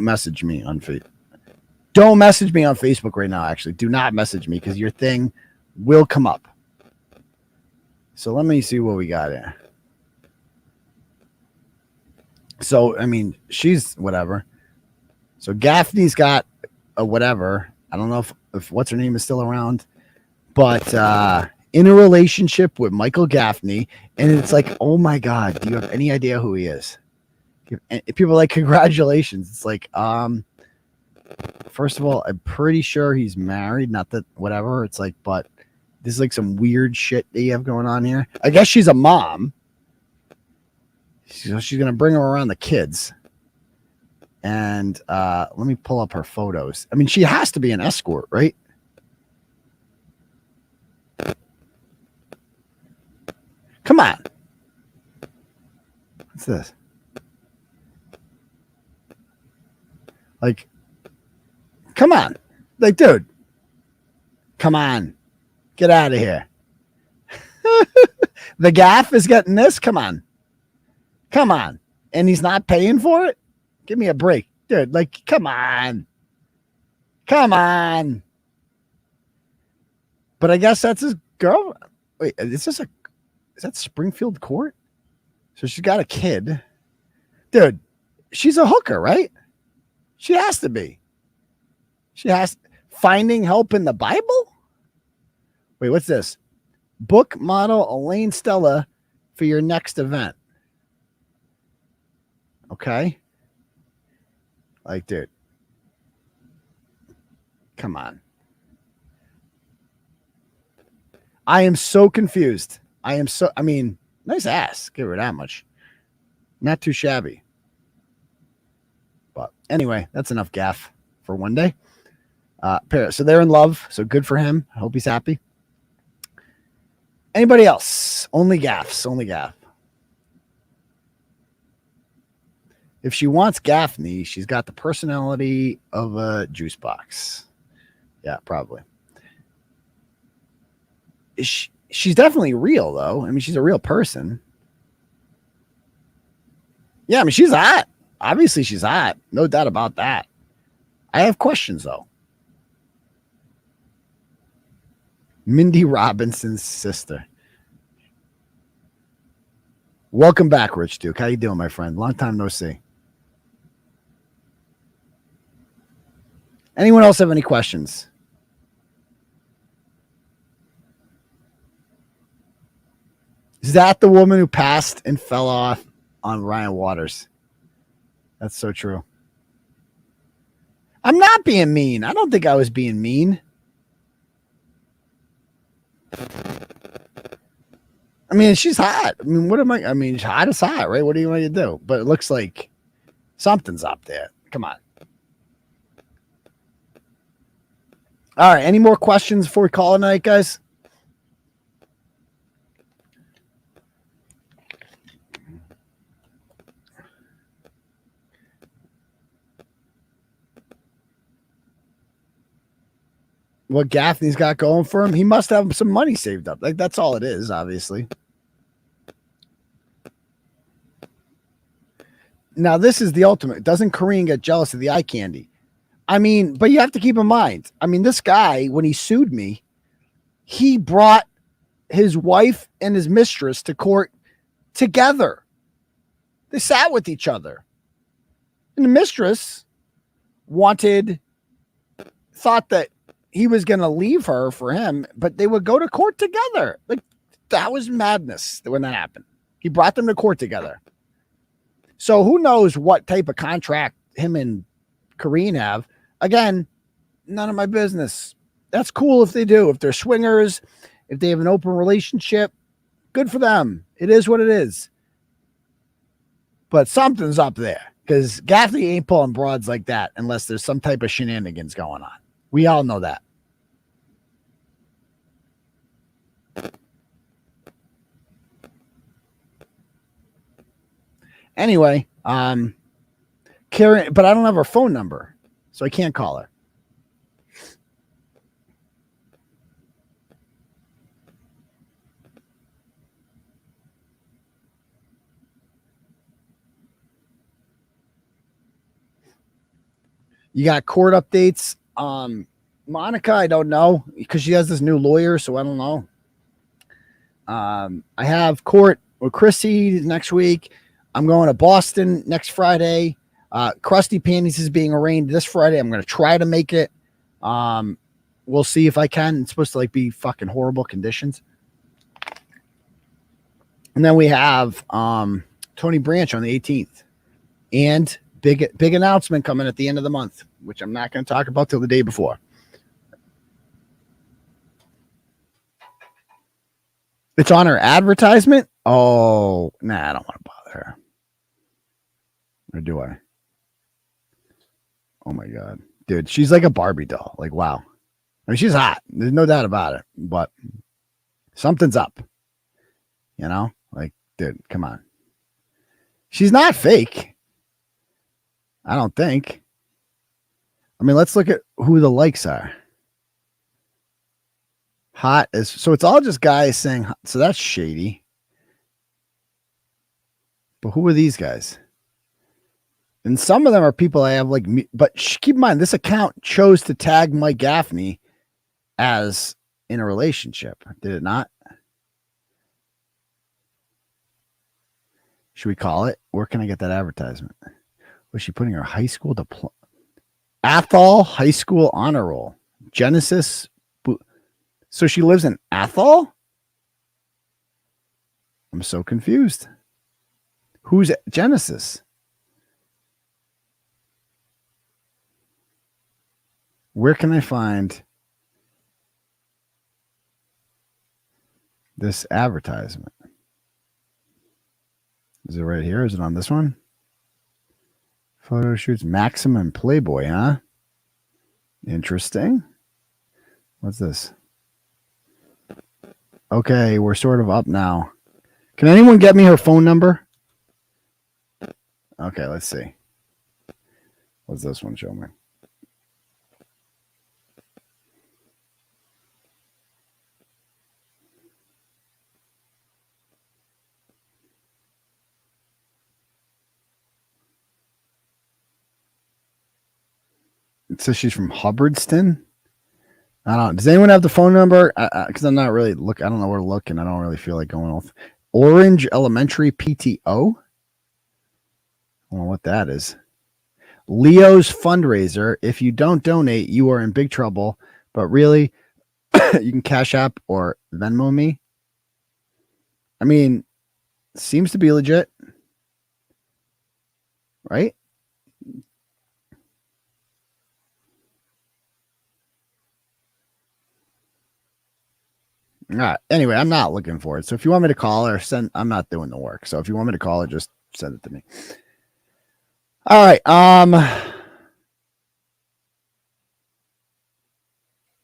message me on Facebook. Don't message me on Facebook right now. Actually, do not message me because your thing will come up. So let me see what we got here. So, I mean, she's whatever. So Gaffney's got a whatever. I don't know if what's her name is still around, but in a relationship with Michael Gaffney. And it's like, oh my God, do you have any idea who he is? And people are like, congratulations. It's like, first of all, I'm pretty sure he's married. Not that whatever. It's like, but this is like some weird shit that you have going on here. I guess she's a mom. So she's going to bring her around the kids. And let me pull up her photos. I mean, she has to be an escort, right? Come on. What's this? Like, come on. Like, dude. Come on. Get out of here. The gaff is getting this? Come on. Come on. And he's not paying for it? Give me a break. Dude, like, come on. Come on. But I guess that's his girl. Wait, is that Springfield Court? So she's got a kid. Dude, she's a hooker, right? She has to be. She has finding help in the Bible? Wait, what's this? Book model Elaine Stella for your next event. Okay. Like, dude. Come on. I am so confused. I mean, nice ass. Give her that much. Not too shabby. But anyway, that's enough gaff for one day. So they're in love. So good for him. I hope he's happy. Anybody else? Only gaffs. Only gaff. If she wants Gaffney, she's got the personality of a juice box. Yeah, probably. She's definitely real, though. I mean, she's a real person. Yeah, I mean, she's hot. Obviously, she's hot. No doubt about that. I have questions, though. Mindy Robinson's sister. Welcome back, Rich Duke. How you doing, my friend? Long time no see. Anyone else have any questions? Is that the woman who passed and fell off on Ryan Waters? That's so true. I'm not being mean. I don't think I was being mean. I mean, she's hot. I mean, hot is hot, right? What do you want to do? But it looks like something's up there. Come on. All right. Any more questions before we call it night, guys? What Gaffney's got going for him, he must have some money saved up. Like, that's all it is, obviously. Now, this is the ultimate. Doesn't Korean get jealous of the eye candy? I mean, but you have to keep in mind. I mean, this guy, when he sued me, he brought his wife and his mistress to court together. They sat with each other. And the mistress thought that he was going to leave her for him, but they would go to court together. Like, that was madness when that happened. He brought them to court together. So who knows what type of contract him and Kareen have. Again, none of my business. That's cool if they do. If they're swingers, if they have an open relationship, good for them. It is what it is. But something's up there because Gaffney ain't pulling broads like that unless there's some type of shenanigans going on. We all know that. Anyway, Karen, but I don't have her phone number, so I can't call her. You got court updates. Monica, I don't know because she has this new lawyer, so I don't know. I have court with Chrissy next week. I'm going to Boston next Friday. Krusty Panties is being arraigned this Friday. I'm going to try to make it. We'll see if I can. It's supposed to like be fucking horrible conditions. And then we have Tony Branch on the 18th, and big announcement coming at the end of the month, which I'm not going to talk about till the day before. It's on her advertisement. Oh, nah, I don't want to bother her. Or do I? Oh my God, dude, she's like a Barbie doll. Like, wow. I mean, she's hot. There's no doubt about it, but something's up. You know, like, dude, come on. She's not fake. I don't think. I mean, let's look at who the likes are. Hot is, so it's all just guys saying, so that's shady. But who are these guys? And some of them are people I have like me, but keep in mind, this account chose to tag Mike Gaffney as in a relationship. Did it not? Should we call it? Where can I get that advertisement? Was she putting her high school diploma? Athol High School Honor Roll. Genesis. So she lives in Athol? I'm so confused. Who's Genesis? Where can I find this advertisement? Is it right here? Is it on this one? Photo shoots Maximum Playboy, huh? Interesting. What's this? Okay, we're sort of up now. Can anyone get me her phone number? Okay, let's see. What's this one show me? It says she's from Hubbardston. I don't know. Does anyone have the phone number? Because I'm not really I don't know where to look, and I don't really feel like going off. Orange Elementary PTO. I don't know what that is. Leo's fundraiser. If you don't donate, you are in big trouble. But really, you can Cash App or Venmo me. I mean, seems to be legit, right? All right. Anyway, I'm not looking for it. So if you want me to call her, I'm not doing the work. So if you want me to call her, just send it to me. All right.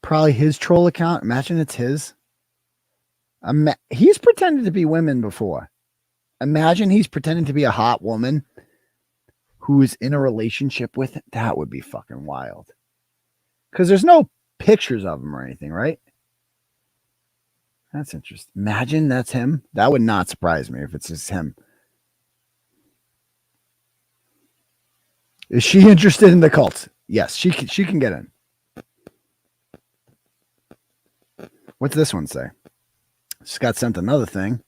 Probably his troll account. Imagine it's his. He's pretended to be women before. Imagine he's pretending to be a hot woman who is in a relationship with it. That would be fucking wild. Because there's no pictures of him or anything, right? That's interesting. Imagine that's him. That would not surprise me if it's just him. Is she interested in the cult? Yes, she can get in. What's this one say? Just got sent another thing.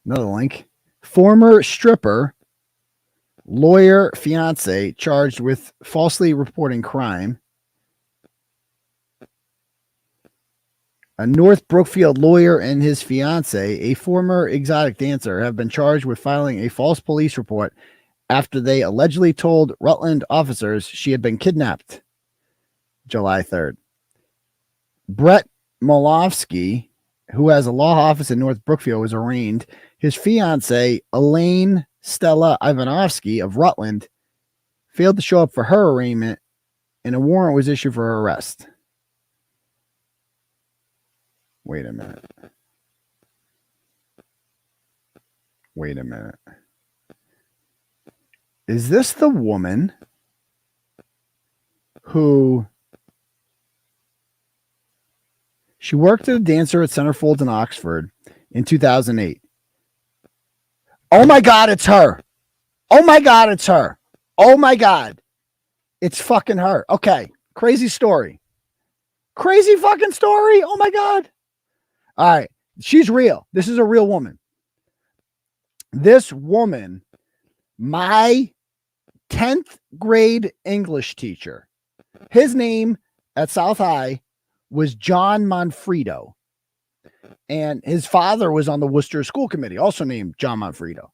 Another link. Former stripper, lawyer, fiance charged with falsely reporting crime. A North Brookfield lawyer and his fiance, a former exotic dancer, have been charged with filing a false police report after they allegedly told Rutland officers she had been kidnapped. July 3rd. Brett Molofsky, who has a law office in North Brookfield, was arraigned. His fiance, Elaine Stella Ivanovsky of Rutland, failed to show up for her arraignment, and a warrant was issued for her arrest. Wait a minute. Wait a minute. is this the woman who she worked as a dancer at Centerfolds in Oxford in 2008? Oh my God, it's her. Oh my God, it's her. Oh my God. It's fucking her. Okay. Crazy story. Crazy fucking story. Oh my God. All right. She's real. This is a real woman. This woman, my 10th grade English teacher, his name at South High was John Manfredo. And his father was on the Worcester School Committee, also named John Manfredo.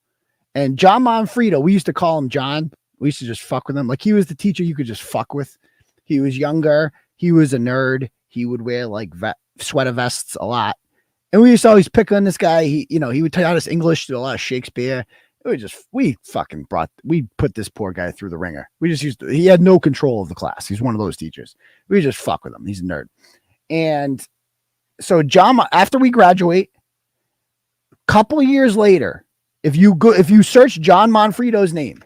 And John Manfredo, we used to call him John. We used to just fuck with him. Like, he was the teacher you could just fuck with. He was younger. He was a nerd. He would wear like sweater vests a lot. And we used to always pick on this guy. He would tell us English, do a lot of Shakespeare. We put this poor guy through the ringer. He had no control of the class. He's one of those teachers. We just fuck with him. He's a nerd. And so John, after we graduate, a couple of years later, if you search John Manfredo's name,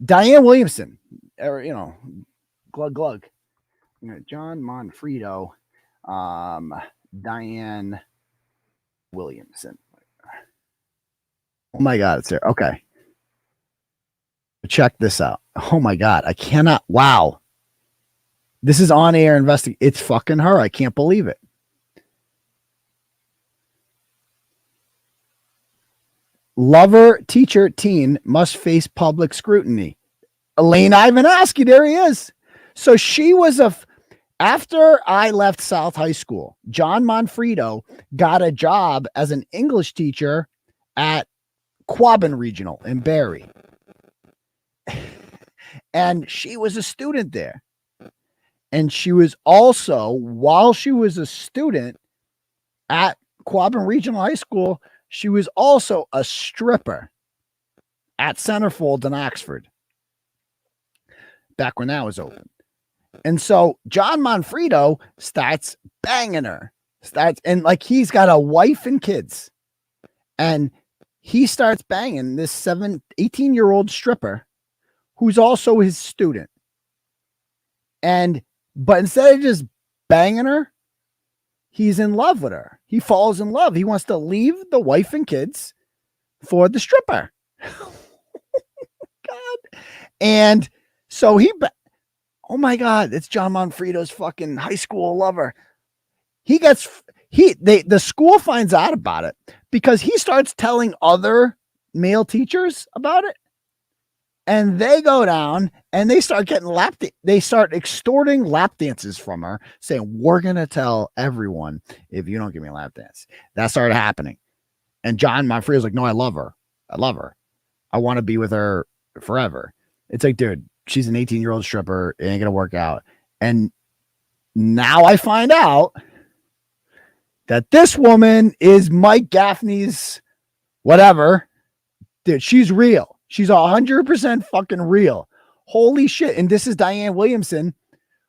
Diane Williamson, or glug. John Manfredo, Diane Williamson. Oh my God, it's there. Okay. Check this out. Oh my God, I cannot. Wow. This is on air investing. It's fucking her. I can't believe it. Lover, teacher, teen must face public scrutiny. Elaine Ivanowski, there he is. So she was after I left South High School, John Manfredo got a job as an English teacher at Quabbin Regional in Barrie. And she was a student there. And she was also, while she was a student at Quabbin Regional High School, she was also a stripper at Centerfolds in Oxford, back when that was open. And so John Manfredo starts banging her. And like, he's got a wife and kids. And he starts banging this 18-year-old stripper who's also his student. But instead of just banging her, he's in love with her. He falls in love. He wants to leave the wife and kids for the stripper. God. And so oh my God, it's John Manfredo's fucking high school lover. The school finds out about it because he starts telling other male teachers about it. And they go down and they start getting they start extorting lap dances from her, saying, we're going to tell everyone if you don't give me a lap dance. That started happening. And John Manfredo's like, no, I love her. I want to be with her forever. It's like, dude, she's an 18-year-old stripper. It ain't going to work out. And now I find out that this woman is Mike Gaffney's whatever. Dude, she's real. She's 100% fucking real. Holy shit. And this is Diane Williamson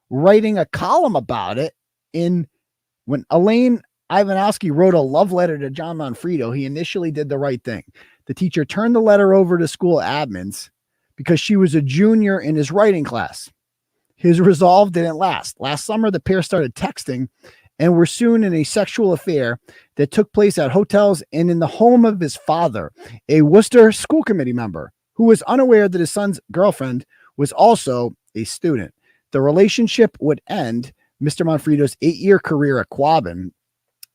writing a column about it when Elaine Ivanowski wrote a love letter to John Manfredo. He initially did the right thing. The teacher turned the letter over to school admins because she was a junior in his writing class. His resolve didn't last. Last summer, the pair started texting and were soon in a sexual affair that took place at hotels and in the home of his father, a Worcester school committee member who was unaware that his son's girlfriend was also a student. The relationship would end Mr. Manfredo's 8-year career at Quabbin.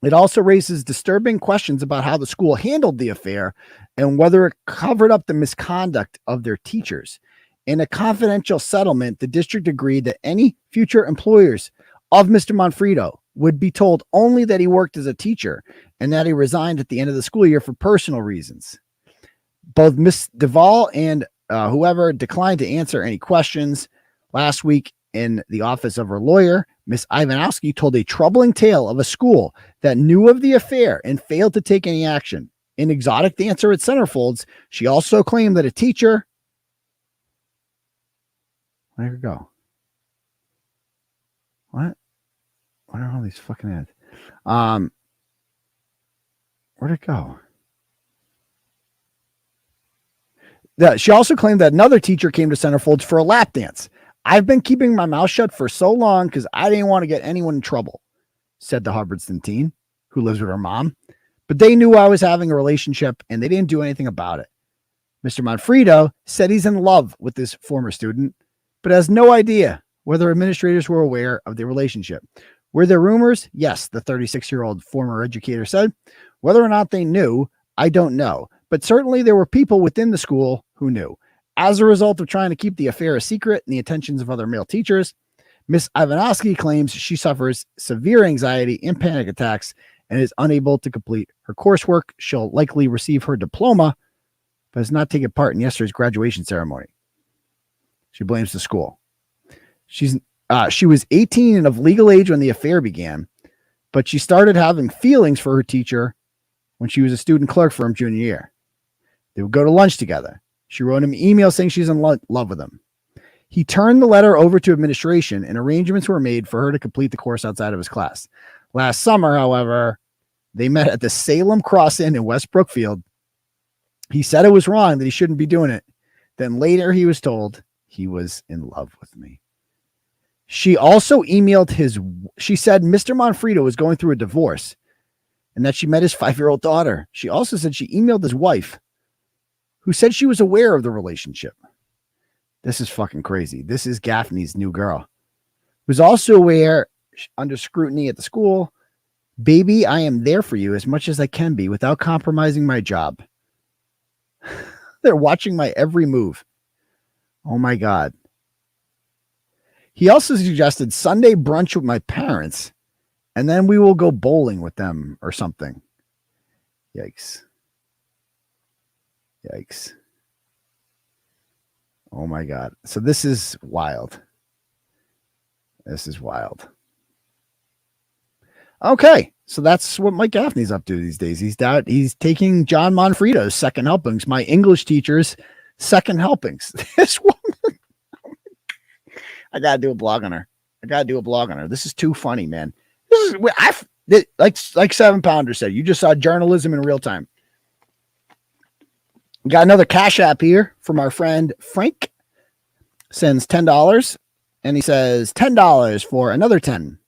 It also raises disturbing questions about how the school handled the affair and whether it covered up the misconduct of their teachers. In a confidential settlement, the district agreed that any future employers of Mr. Manfredo would be told only that he worked as a teacher and that he resigned at the end of the school year for personal reasons. Both Miss Duvall and whoever declined to answer any questions. Last week in the office of her lawyer, Miss Ivanowski told a troubling tale of a school that knew of the affair and failed to take any action. In exotic dancer at Centerfolds, she also claimed that a teacher. Where'd it go? What? What are all these fucking ads? Where'd it go? She also claimed that another teacher came to Centerfolds for a lap dance. I've been keeping my mouth shut for so long because I didn't want to get anyone in trouble, said the Hubbardston teen who lives with her mom. But they knew I was having a relationship and they didn't do anything about it. Mr. Manfredo said he's in love with this former student, but has no idea whether administrators were aware of the relationship. Were there rumors? Yes, the 36-year-old former educator said. Whether or not they knew, I don't know. But certainly there were people within the school who knew. As a result of trying to keep the affair a secret in the attentions of other male teachers, Miss 𝗵𝗂𝗃𝗃 claims she suffers severe anxiety and panic attacks and is unable to complete her coursework. She'll likely receive her diploma, but has not taken part in yesterday's graduation ceremony. She blames the school. She was 18 and of legal age when the affair began, but she started having feelings for her teacher when she was a student clerk for him junior year. They would go to lunch together. She wrote him an email saying she's in love with him. He turned the letter over to administration and arrangements were made for her to complete the course outside of his class. Last summer, however, they met at the Salem Cross Inn in West Brookfield. He said it was wrong, that he shouldn't be doing it. Then later he was told he was in love with me. She also emailed she said Mr. Manfredo was going through a divorce and that she met his 5-year-old daughter. She also said she emailed his wife, who said she was aware of the relationship. This is fucking crazy. This is Gaffney's new girl, who's also aware under scrutiny at the school. Baby, I am there for you as much as I can be without compromising my job. They're watching my every move. Oh my God. He also suggested Sunday brunch with my parents, and then we will go bowling with them or something. Yikes. Yikes. Oh my God. So this is wild. This is wild. Okay. So that's what Mike Gaffney's up to these days. He's taking John Manfredo's second helpings, my English teacher's second helpings. This woman. I gotta do a blog on her. This is too funny, man. This is like 7 Pounder said. You just saw journalism in real time. We got another Cash App here from our friend Frank. Sends $10, and he says $10 for another 10.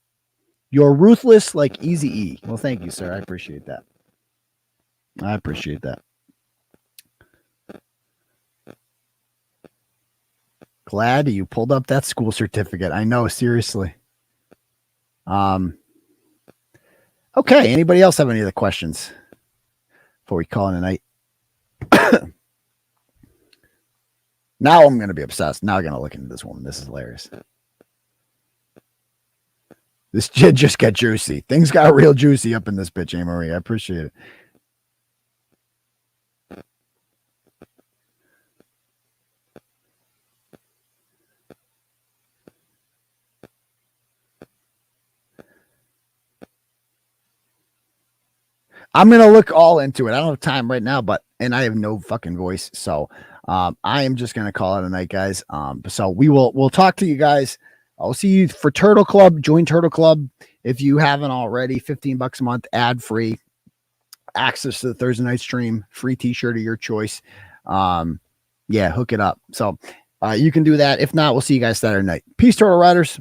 You're ruthless like 𝗟𝗍𝗄. Well, thank you, sir. I appreciate that. Glad you pulled up that school certificate. I know, seriously. Okay. Anybody else have any other questions before we call it a night? Now I'm going to be obsessed. Now I'm going to look into this woman. This is hilarious. This just got juicy. Things got real juicy up in this bitch, Marie. I appreciate it. I'm going to look all into it. I don't have time right now, and I have no fucking voice. So I am just going to call it a night, guys. So we'll talk to you guys. I'll see you for Turtle Club. Join Turtle Club if you haven't already. $15 a month, ad free, access to the Thursday night stream, free t-shirt of your choice. Yeah, hook it up. So you can do that. If not, we'll see you guys Saturday night. Peace, Turtle Riders.